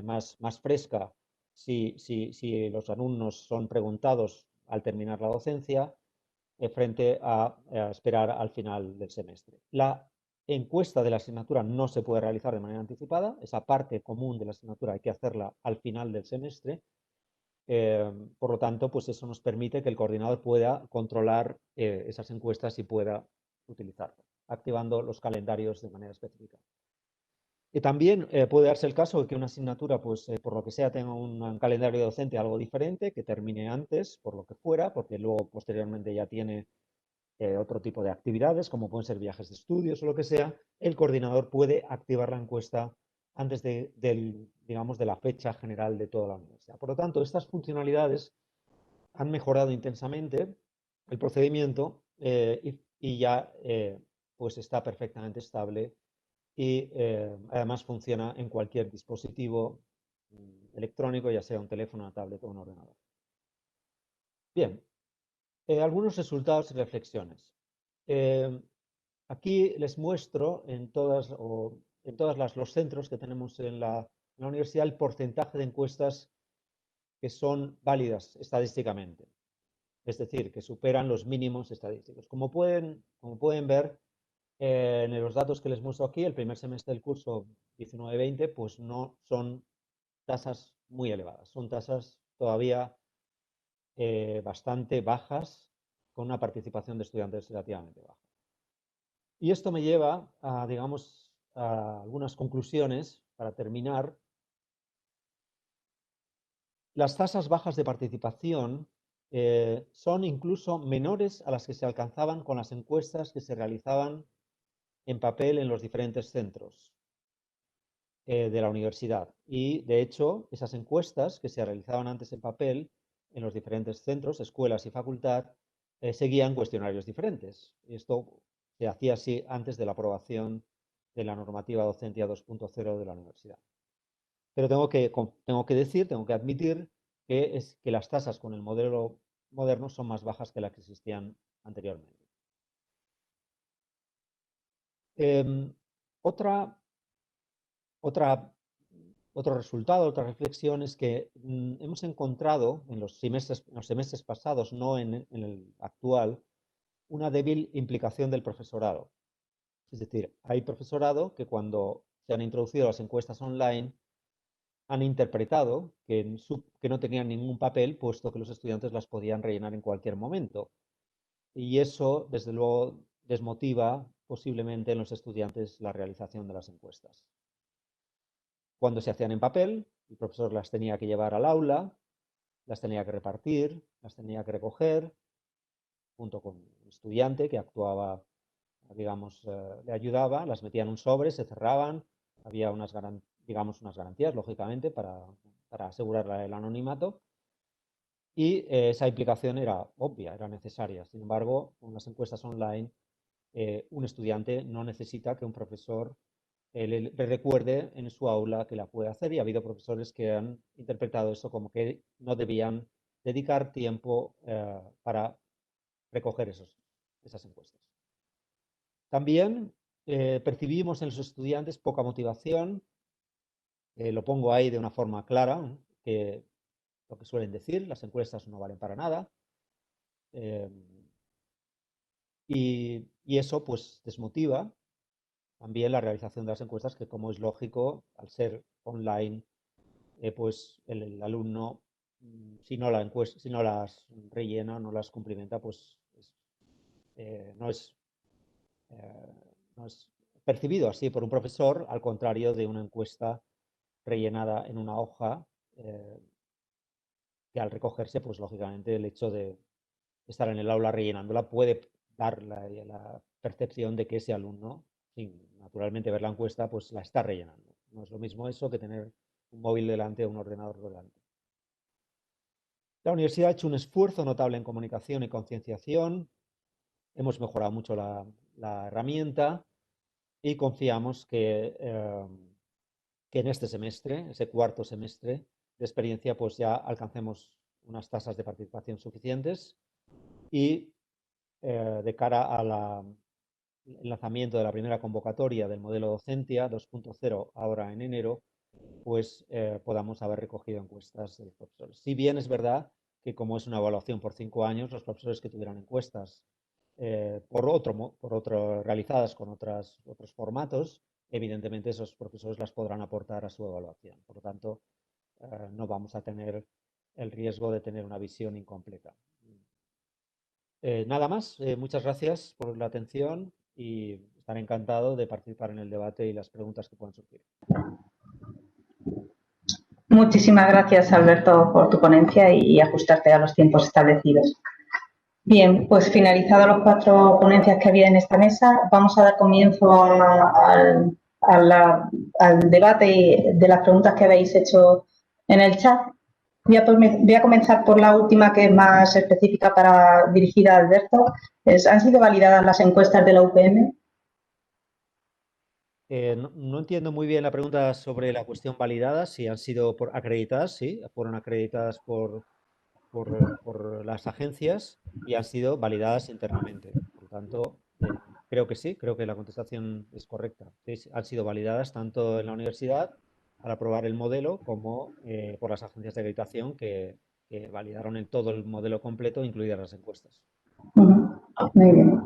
más fresca si los alumnos son preguntados al terminar la docencia frente a esperar al final del semestre. La encuesta de la asignatura no se puede realizar de manera anticipada, esa parte común de la asignatura hay que hacerla al final del semestre. Por lo tanto, pues eso nos permite que el coordinador pueda controlar esas encuestas y pueda utilizarlas, activando los calendarios de manera específica. Y también puede darse el caso de que una asignatura, pues por lo que sea, tenga un calendario docente algo diferente, que termine antes, por lo que fuera, porque luego posteriormente ya tiene otro tipo de actividades, como pueden ser viajes de estudios o lo que sea. El coordinador puede activar la encuesta antes de la fecha general de toda la universidad. Por lo tanto, estas funcionalidades han mejorado intensamente el procedimiento y ya pues está perfectamente estable y además funciona en cualquier dispositivo electrónico, ya sea un teléfono, una tablet o un ordenador. Bien, algunos resultados y reflexiones. Aquí les muestro en todos los centros que tenemos en la universidad el porcentaje de encuestas que son válidas estadísticamente, es decir, que superan los mínimos estadísticos. Como pueden ver, en los datos que les muestro aquí, el primer semestre del curso 19-20, pues no son tasas muy elevadas, son tasas todavía bastante bajas, con una participación de estudiantes relativamente baja. Y esto me lleva a, digamos, a algunas conclusiones para terminar. Las tasas bajas de participación son incluso menores a las que se alcanzaban con las encuestas que se realizaban en papel en los diferentes centros de la universidad. Y, de hecho, esas encuestas que se realizaban antes en papel en los diferentes centros, escuelas y facultad, seguían cuestionarios diferentes. Esto se hacía así antes de la aprobación de la normativa docencia 2.0 de la universidad. Pero tengo que admitir que las tasas con el modelo moderno son más bajas que las que existían anteriormente. Otra Otro resultado, otra reflexión es que hemos encontrado en los semestres pasados, no en el actual, una débil implicación del profesorado. Es decir, hay profesorado que cuando se han introducido las encuestas online han interpretado que no tenían ningún papel, puesto que los estudiantes las podían rellenar en cualquier momento. Y eso, desde luego, desmotiva posiblemente en los estudiantes la realización de las encuestas. Cuando se hacían en papel, el profesor las tenía que llevar al aula, las tenía que repartir, las tenía que recoger, junto con un estudiante que actuaba, digamos, le ayudaba, las metía en un sobre, se cerraban, había unas garantías, lógicamente, para asegurar el anonimato, y esa implicación era obvia, era necesaria. Sin embargo, con las encuestas online, un estudiante no necesita que un profesor le recuerde en su aula que la puede hacer, y ha habido profesores que han interpretado eso como que no debían dedicar tiempo para recoger esas encuestas. También percibimos en los estudiantes poca motivación, lo pongo ahí de una forma clara, que lo que suelen decir, las encuestas no valen para nada, y eso pues desmotiva también la realización de las encuestas, que, como es lógico, al ser online, pues el alumno, si no las rellena, no las cumplimenta, pues no es percibido así por un profesor, al contrario de una encuesta rellenada en una hoja, que al recogerse, pues lógicamente el hecho de estar en el aula rellenándola puede dar la percepción de que ese alumno, sin naturalmente ver la encuesta, pues la está rellenando. No es lo mismo eso que tener un móvil delante o un ordenador delante. La universidad ha hecho un esfuerzo notable en comunicación y concienciación. Hemos mejorado mucho la herramienta y confiamos que en este semestre, ese cuarto semestre de experiencia, pues ya alcancemos unas tasas de participación suficientes, y de cara al lanzamiento de la primera convocatoria del modelo Docentia 2.0 ahora en enero, pues podamos haber recogido encuestas de los profesores. Si bien es verdad que, como es una evaluación por 5 años, los profesores que tuvieran encuestas realizadas con otros formatos, evidentemente esos profesores las podrán aportar a su evaluación. Por lo tanto, no vamos a tener el riesgo de tener una visión incompleta. Nada más, muchas gracias por la atención y estaré encantado de participar en el debate y las preguntas que puedan surgir. Muchísimas gracias, Alberto, por tu ponencia y ajustarte a los tiempos establecidos. Bien, pues finalizadas las 4 ponencias que había en esta mesa, vamos a dar comienzo al debate de las preguntas que habéis hecho en el chat. Voy a comenzar por la última, que es más específica, dirigida a Alberto. ¿Han sido validadas las encuestas de la UPM? No entiendo muy bien la pregunta sobre la cuestión validada. Si han sido acreditadas, sí, fueron acreditadas por las agencias y han sido validadas internamente. Por lo tanto, creo que sí, creo que la contestación es correcta. Sí, han sido validadas tanto en la universidad al aprobar el modelo como por las agencias de acreditación que validaron todo el modelo completo, incluidas las encuestas. Muy bien.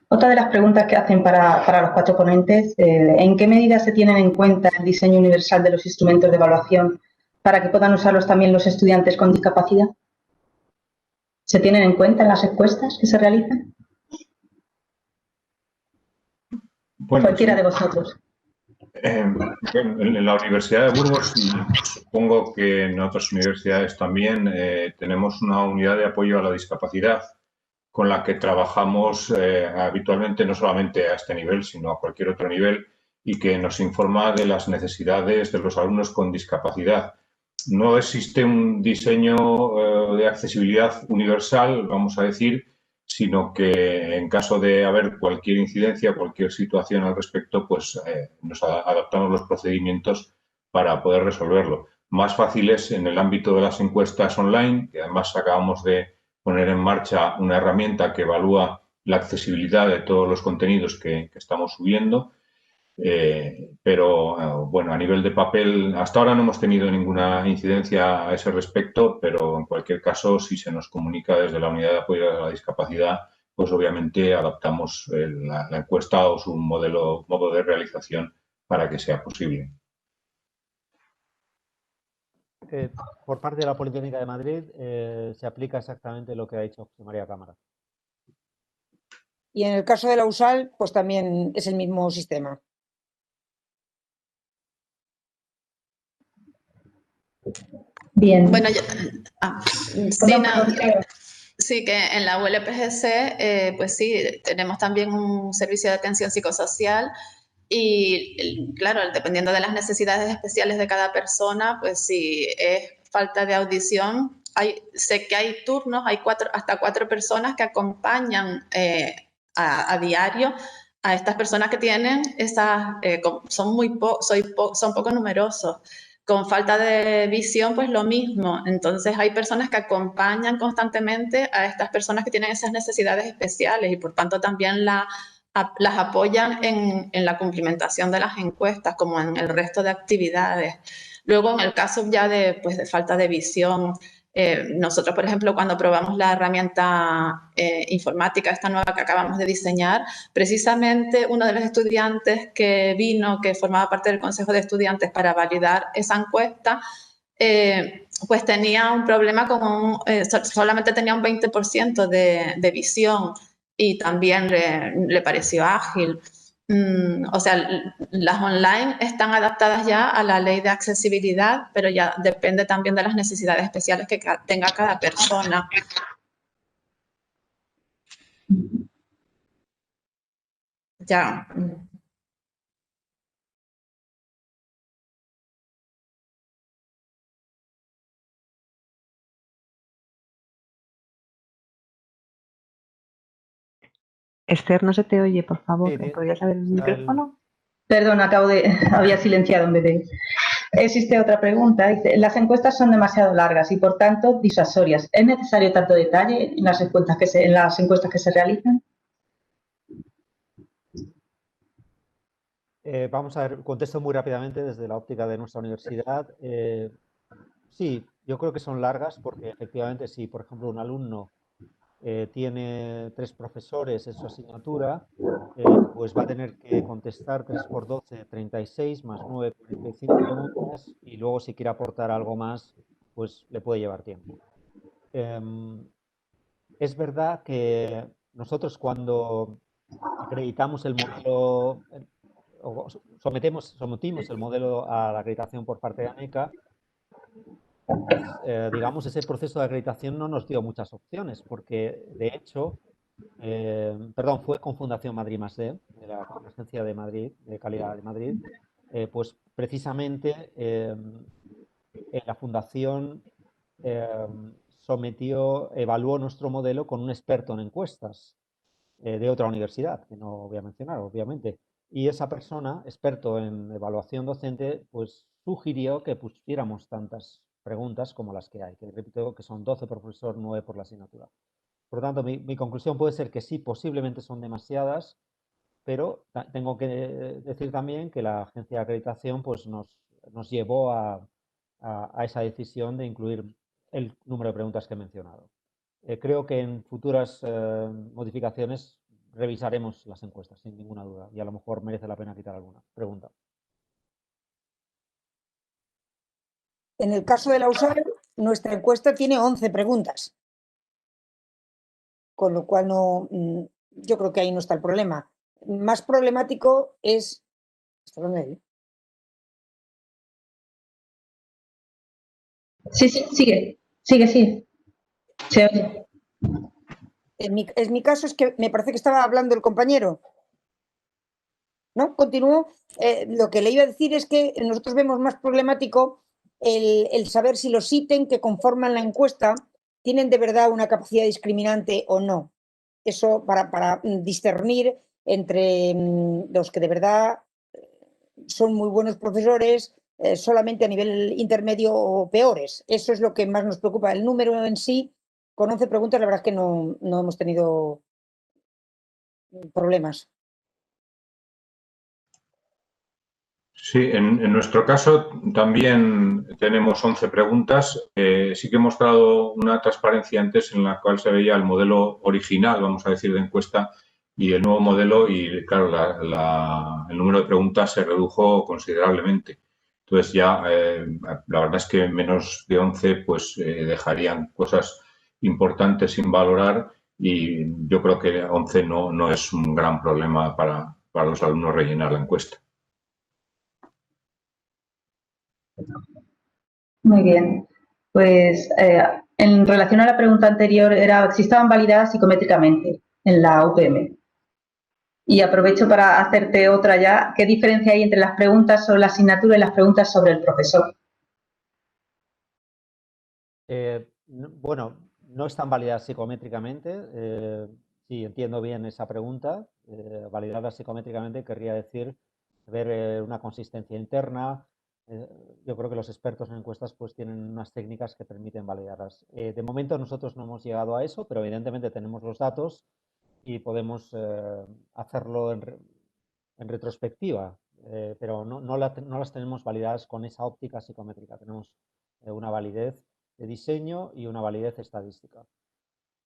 Otra de las preguntas que hacen para los 4 ponentes, ¿en qué medida se tienen en cuenta el diseño universal de los instrumentos de evaluación para que puedan usarlos también los estudiantes con discapacidad? ¿Se tienen en cuenta en las encuestas que se realizan? Bueno, cualquiera de vosotros. En la Universidad de Burgos, y supongo que en otras universidades también, tenemos una unidad de apoyo a la discapacidad con la que trabajamos habitualmente, no solamente a este nivel, sino a cualquier otro nivel, y que nos informa de las necesidades de los alumnos con discapacidad. No existe un diseño de accesibilidad universal, vamos a decir, sino que en caso de haber cualquier incidencia, cualquier situación al respecto, pues nos adaptamos los procedimientos para poder resolverlo. Más fácil es en el ámbito de las encuestas online, que además acabamos de poner en marcha una herramienta que evalúa la accesibilidad de todos los contenidos que estamos subiendo. Pero bueno, a nivel de papel, hasta ahora no hemos tenido ninguna incidencia a ese respecto, pero en cualquier caso, si se nos comunica desde la Unidad de Apoyo a la Discapacidad, pues obviamente adaptamos la encuesta o su modo de realización para que sea posible. Por parte de la Politécnica de Madrid se aplica exactamente lo que ha dicho José María Cámara. Y en el caso de la USAL, pues también es el mismo sistema. Bien. Bueno, sí, que en la ULPGC, pues sí, tenemos también un servicio de atención psicosocial y, claro, dependiendo de las necesidades especiales de cada persona, pues si es falta de audición, sé que hay turnos, hay hasta cuatro personas que acompañan a diario a estas personas que tienen son poco numerosos. Con falta de visión, pues lo mismo. Entonces hay personas que acompañan constantemente a estas personas que tienen esas necesidades especiales y por tanto también las apoyan en la cumplimentación de las encuestas, como en el resto de actividades. Luego, en el caso ya de falta de visión, nosotros, por ejemplo, cuando probamos la herramienta informática, esta nueva que acabamos de diseñar, precisamente uno de los estudiantes que vino, que formaba parte del Consejo de Estudiantes para validar esa encuesta, pues tenía un problema solamente tenía un 20% de visión y también le pareció ágil. O sea, las online están adaptadas ya a la ley de accesibilidad, pero ya depende también de las necesidades especiales que tenga cada persona. Ya. Esther, no se te oye, por favor. Sí, ¿Podrías abrir el micrófono? Perdón, había silenciado en vez de... Existe otra pregunta. Dice, las encuestas son demasiado largas y, por tanto, disuasorias. ¿Es necesario tanto detalle en las encuestas que se realizan? Vamos a ver, contesto muy rápidamente desde la óptica de nuestra universidad. Sí, yo creo que son largas porque efectivamente si, por ejemplo, un alumno tiene 3 profesores en su asignatura, pues va a tener que contestar 3 por 12, 36, más 9, 45 preguntas y luego si quiere aportar algo más, pues le puede llevar tiempo. Es verdad que nosotros cuando acreditamos el modelo, o sometimos el modelo a la acreditación por parte de ANECA, digamos, ese proceso de acreditación no nos dio muchas opciones, porque de hecho, fue con Fundación Madrid +D, de la Agencia de Madrid, de Calidad de Madrid, pues precisamente la Fundación evaluó nuestro modelo con un experto en encuestas de otra universidad, que no voy a mencionar, obviamente. Y esa persona, experto en evaluación docente, pues sugirió que pusiéramos tantas preguntas como las que hay, que repito que son 12 por profesor, 9 por la asignatura. Por lo tanto, mi conclusión puede ser que sí, posiblemente son demasiadas, pero tengo que decir también que la agencia de acreditación pues, nos llevó a esa decisión de incluir el número de preguntas que he mencionado. Creo que en futuras modificaciones revisaremos las encuestas, sin ninguna duda, y a lo mejor merece la pena quitar alguna pregunta. En el caso de la USAL, nuestra encuesta tiene 11 preguntas, con lo cual yo creo que ahí no está el problema. Más problemático es... ¿Está dónde hay? Sí, sigue. Se oye. En mi caso es que me parece que estaba hablando el compañero. ¿No? Continúo. Lo que le iba a decir es que nosotros vemos más problemático el saber si los ítems que conforman la encuesta tienen de verdad una capacidad discriminante o no. Eso para discernir entre los que de verdad son muy buenos profesores, solamente a nivel intermedio o peores. Eso es lo que más nos preocupa. El número en sí, con 11 preguntas, la verdad es que no hemos tenido problemas. Sí, en nuestro caso también tenemos 11 preguntas. Sí que hemos dado una transparencia antes en la cual se veía el modelo original, vamos a decir, de encuesta y el nuevo modelo y, claro, el número de preguntas se redujo considerablemente. Entonces ya, la verdad es que menos de 11 pues dejarían cosas importantes sin valorar y yo creo que 11 no es un gran problema para los alumnos rellenar la encuesta. Muy bien. Pues en relación a la pregunta anterior, era si estaban validadas psicométricamente en la UPM. Y aprovecho para hacerte otra ya. ¿Qué diferencia hay entre las preguntas sobre la asignatura y las preguntas sobre el profesor? Bueno, no están validadas psicométricamente. Sí, entiendo bien esa pregunta. Validadas psicométricamente querría decir ver una consistencia interna. Yo creo que los expertos en encuestas pues tienen unas técnicas que permiten validarlas. De momento nosotros no hemos llegado a eso, pero evidentemente tenemos los datos y podemos hacerlo en retrospectiva, pero no las tenemos validadas con esa óptica psicométrica. Tenemos una validez de diseño y una validez estadística.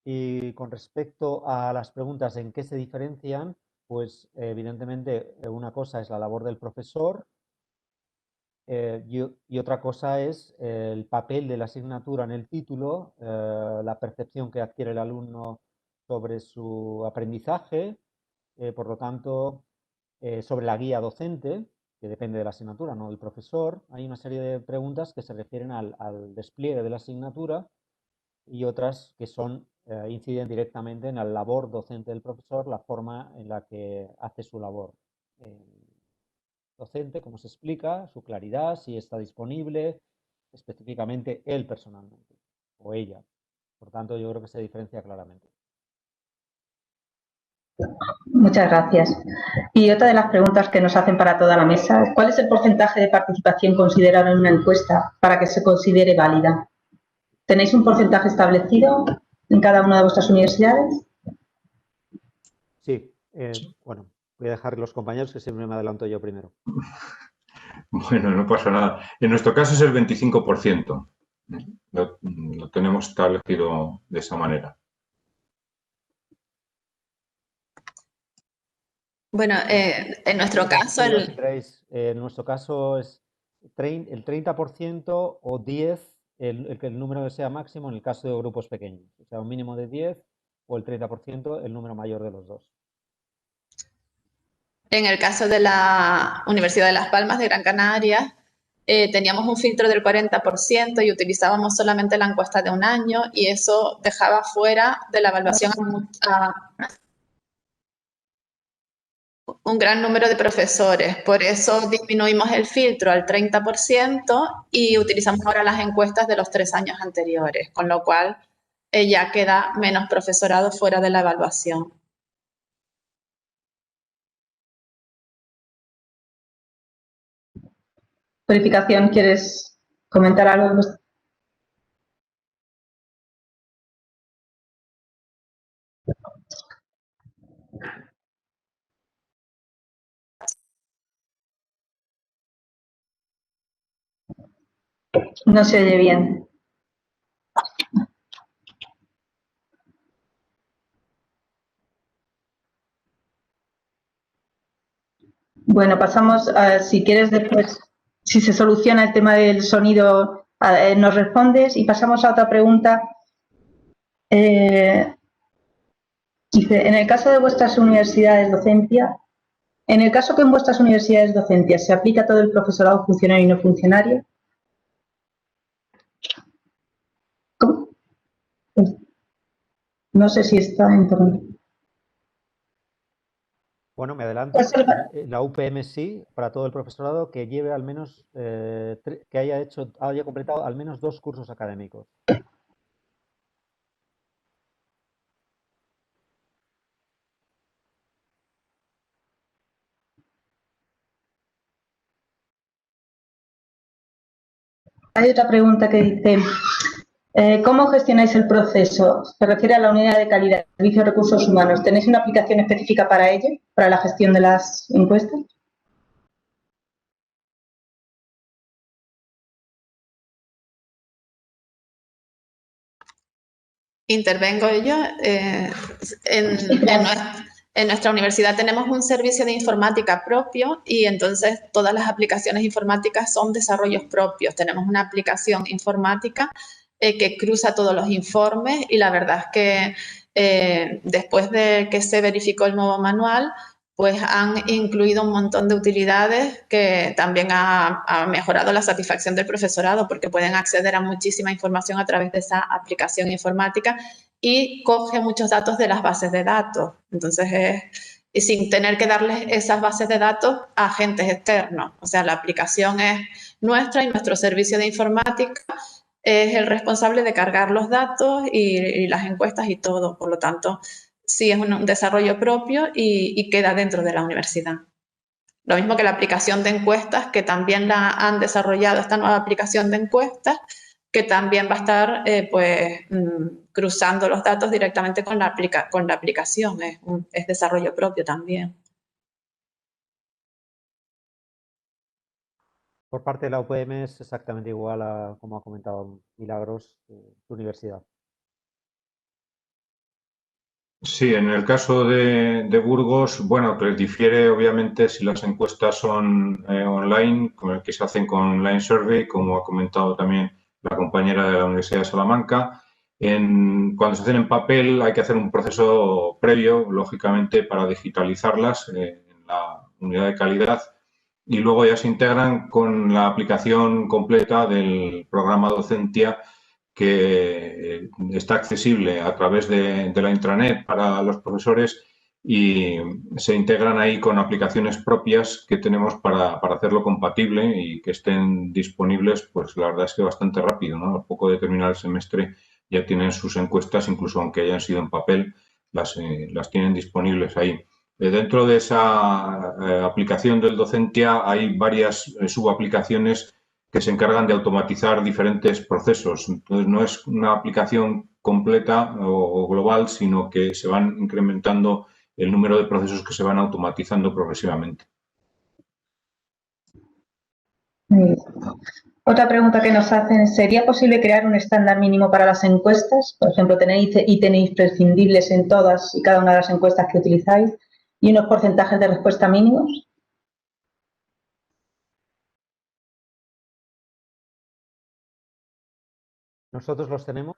Y con respecto a las preguntas en qué se diferencian, pues evidentemente una cosa es la labor del profesor y otra cosa es el papel de la asignatura en el título, la percepción que adquiere el alumno sobre su aprendizaje, por lo tanto, sobre la guía docente, que depende de la asignatura, no del profesor. Hay una serie de preguntas que se refieren al despliegue de la asignatura y otras que inciden directamente en la labor docente del profesor, la forma en la que hace su labor docente, cómo se explica, su claridad, si está disponible, específicamente él personalmente o ella. Por tanto, yo creo que se diferencia claramente. Muchas gracias. Y otra de las preguntas que nos hacen para toda la mesa, ¿cuál es el porcentaje de participación considerado en una encuesta para que se considere válida? ¿Tenéis un porcentaje establecido en cada una de vuestras universidades? Sí, bueno, voy a dejar los compañeros que siempre me adelanto yo primero. Bueno, no pasa nada. En nuestro caso es el 25%. Lo tenemos establecido de esa manera. Bueno, en nuestro caso... En nuestro caso es el 30% o 10, el número que sea máximo en el caso de grupos pequeños. O sea, un mínimo de 10 o el 30%, el número mayor de los dos. En el caso de la Universidad de Las Palmas de Gran Canaria, teníamos un filtro del 40% y utilizábamos solamente la encuesta de un año y eso dejaba fuera de la evaluación a un gran número de profesores. Por eso disminuimos el filtro al 30% y utilizamos ahora las encuestas de los 3 años anteriores, con lo cual ya queda menos profesorado fuera de la evaluación. Verificación, ¿quieres comentar algo? No se oye bien. Bueno, pasamos a, si quieres después, si se soluciona el tema del sonido, nos respondes y pasamos a otra pregunta. Dice, en el caso de vuestras universidades docencia, en el caso que en vuestras universidades docencia se aplica todo el profesorado funcionario y no funcionario, ¿cómo? No sé si está en torno. Bueno, me adelanto. La UPM sí, para todo el profesorado que lleve al menos, que haya completado al menos 2 cursos académicos. Hay otra pregunta que dice, ¿cómo gestionáis el proceso? Se refiere a la unidad de calidad, servicio de recursos humanos. ¿Tenéis una aplicación específica para ello, para la gestión de las encuestas? Intervengo yo. En nuestra universidad tenemos un servicio de informática propio y entonces todas las aplicaciones informáticas son desarrollos propios. Tenemos una aplicación informática que cruza todos los informes y la verdad es que después de que se verificó el nuevo manual, pues han incluido un montón de utilidades que también ha mejorado la satisfacción del profesorado porque pueden acceder a muchísima información a través de esa aplicación informática y coge muchos datos de las bases de datos. Entonces, y sin tener que darles esas bases de datos a agentes externos. O sea, la aplicación es nuestra y nuestro servicio de informática es el responsable de cargar los datos y las encuestas y todo. Por lo tanto, sí es un desarrollo propio y queda dentro de la universidad. Lo mismo que la aplicación de encuestas, que también la han desarrollado, esta nueva aplicación de encuestas, que también va a estar cruzando los datos directamente con la aplicación. Es desarrollo propio también. Por parte de la UPM es exactamente igual a como ha comentado Milagros, tu universidad. Sí, en el caso de Burgos, bueno, que difiere obviamente si las encuestas son online, que se hacen con Online Survey, como ha comentado también la compañera de la Universidad de Salamanca. Cuando se hacen en papel hay que hacer un proceso previo, lógicamente, para digitalizarlas en la unidad de calidad y luego ya se integran con la aplicación completa del programa Docentia que está accesible a través de la intranet para los profesores y se integran ahí con aplicaciones propias que tenemos para hacerlo compatible y que estén disponibles, pues la verdad es que bastante rápido, ¿no? A poco de terminar el semestre ya tienen sus encuestas, incluso aunque hayan sido en papel, las tienen disponibles ahí. Dentro de esa aplicación del Docentia hay varias subaplicaciones que se encargan de automatizar diferentes procesos. Entonces, no es una aplicación completa o global, sino que se van incrementando el número de procesos que se van automatizando progresivamente. Otra pregunta que nos hacen, ¿sería posible crear un estándar mínimo para las encuestas? Por ejemplo, tenéis prescindibles en todas y cada una de las encuestas que utilizáis y unos porcentajes de respuesta mínimos. Nosotros los tenemos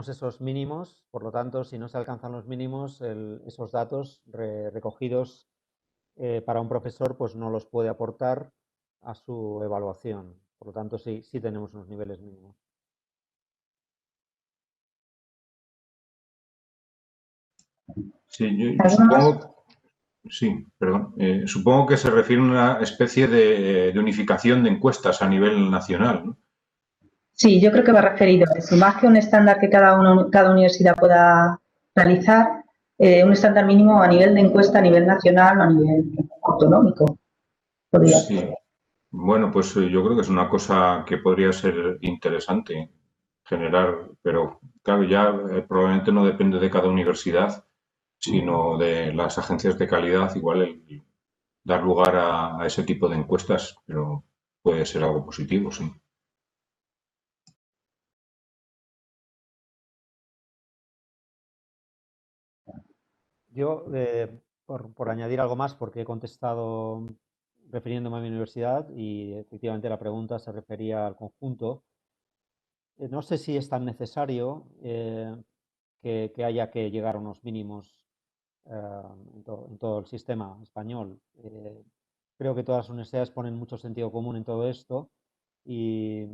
esos mínimos, por lo tanto, si no se alcanzan los mínimos, esos datos recogidos para un profesor pues no los puede aportar a su evaluación. Por lo tanto, sí tenemos unos niveles mínimos. Sí, supongo que se refiere a una especie de unificación de encuestas a nivel nacional, ¿no? Sí, yo creo que va referido a eso. Más que un estándar que cada universidad pueda realizar, un estándar mínimo a nivel de encuesta, a nivel nacional o a nivel autonómico. Podría ser. Sí. Bueno, pues yo creo que es una cosa que podría ser interesante generar, pero claro, ya probablemente no depende de cada universidad, sino de las agencias de calidad, igual el dar lugar a ese tipo de encuestas, pero puede ser algo positivo, sí. Yo, por añadir algo más, porque he contestado refiriéndome a mi universidad y efectivamente la pregunta se refería al conjunto. No sé si es tan necesario que haya que llegar a unos mínimos en todo el sistema español. Creo que todas las universidades ponen mucho sentido común en todo esto y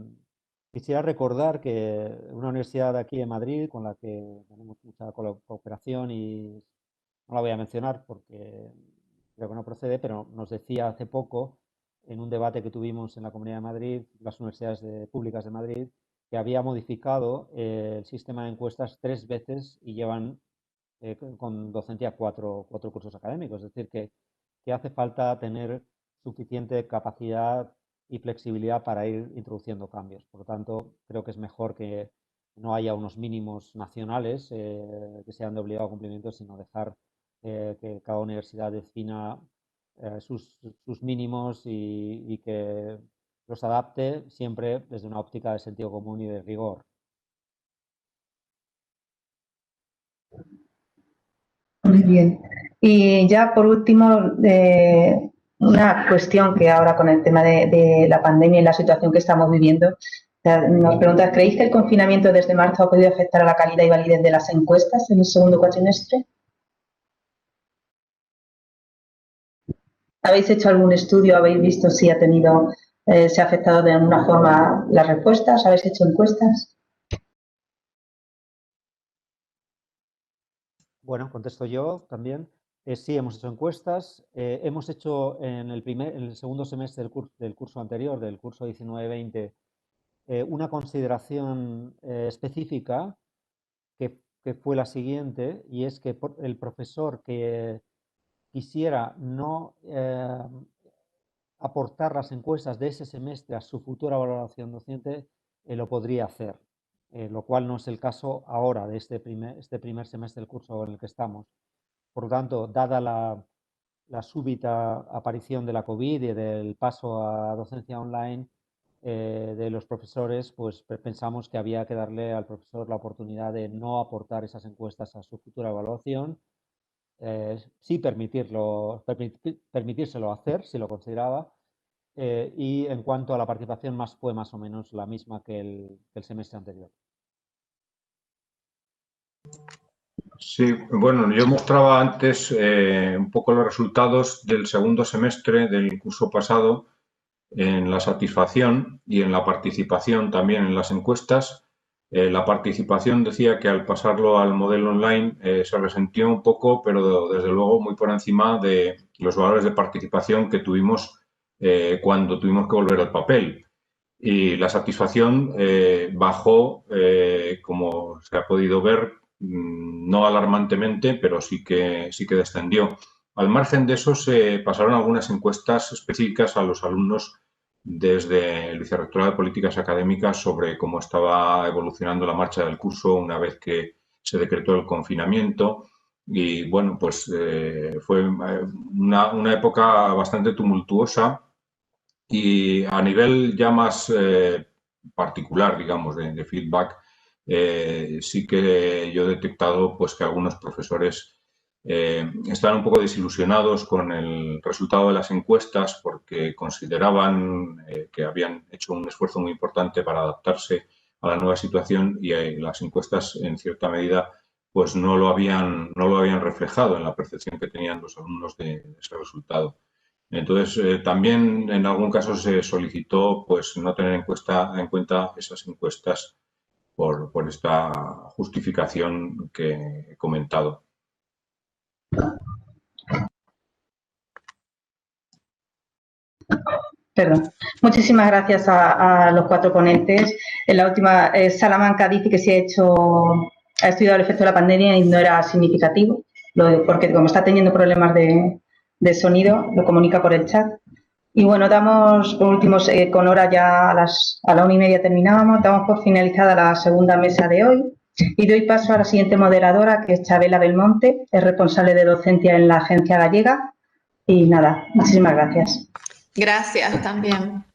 quisiera recordar que una universidad de aquí de Madrid con la que tenemos mucha cooperación y no la voy a mencionar porque creo que no procede, pero nos decía hace poco en un debate que tuvimos en la Comunidad de Madrid, las universidades públicas de Madrid, que había modificado el sistema de encuestas 3 veces y llevan con docencia 4 cursos académicos. Es decir, que hace falta tener suficiente capacidad y flexibilidad para ir introduciendo cambios. Por lo tanto, creo que es mejor que no haya unos mínimos nacionales que sean de obligado cumplimiento, sino dejar que cada universidad defina sus mínimos y que los adapte siempre desde una óptica de sentido común y de rigor. Muy bien. Y ya por último, una cuestión que ahora con el tema de la pandemia y la situación que estamos viviendo, nos pregunta, ¿creéis que el confinamiento desde marzo ha podido afectar a la calidad y validez de las encuestas en el segundo cuatrimestre? ¿Habéis hecho algún estudio? ¿Habéis visto si ha tenido, se ha afectado de alguna forma las respuestas? ¿Habéis hecho encuestas? Bueno, contesto yo también. Sí, hemos hecho encuestas. Hemos hecho en el segundo semestre del curso anterior, del curso 19-20, una consideración específica que fue la siguiente, y es que el profesor que quisiera no aportar las encuestas de ese semestre a su futura valoración docente, lo podría hacer, lo cual no es el caso ahora de este primer semestre del curso en el que estamos. Por lo tanto, dada la súbita aparición de la COVID y del paso a docencia online de los profesores, pues pensamos que había que darle al profesor la oportunidad de no aportar esas encuestas a su futura evaluación, sí permitírselo hacer, si lo consideraba, y en cuanto a la participación fue más o menos la misma que el semestre anterior. Sí, bueno, yo mostraba antes un poco los resultados del segundo semestre del curso pasado en la satisfacción y en la participación también en las encuestas. La participación decía que al pasarlo al modelo online se resintió un poco, pero desde luego muy por encima de los valores de participación que tuvimos cuando tuvimos que volver al papel. Y la satisfacción bajó, como se ha podido ver, no alarmantemente, pero sí que descendió. Al margen de eso, se pasaron algunas encuestas específicas a los alumnos desde el Vicerrectorado de Políticas Académicas sobre cómo estaba evolucionando la marcha del curso una vez que se decretó el confinamiento. Y bueno, pues fue una época bastante tumultuosa. Y a nivel ya más particular, digamos, de feedback, sí que yo he detectado pues, que algunos profesores estaban un poco desilusionados con el resultado de las encuestas porque consideraban que habían hecho un esfuerzo muy importante para adaptarse a la nueva situación y las encuestas, en cierta medida, pues no lo habían reflejado en la percepción que tenían los alumnos de ese resultado. Entonces, también en algún caso se solicitó pues, no tener en cuenta esas encuestas por esta justificación que he comentado. Perdón. Muchísimas gracias a los cuatro ponentes. En la última, Salamanca dice que ha estudiado el efecto de la pandemia y no era significativo, porque como está teniendo problemas de sonido, lo comunica por el chat. Y bueno, damos por último, con hora ya a la 1:30 terminábamos, damos por finalizada la segunda mesa de hoy y doy paso a la siguiente moderadora, que es Chabela Belmonte, es responsable de docencia en la Agencia Gallega. Y nada, muchísimas gracias. Gracias también.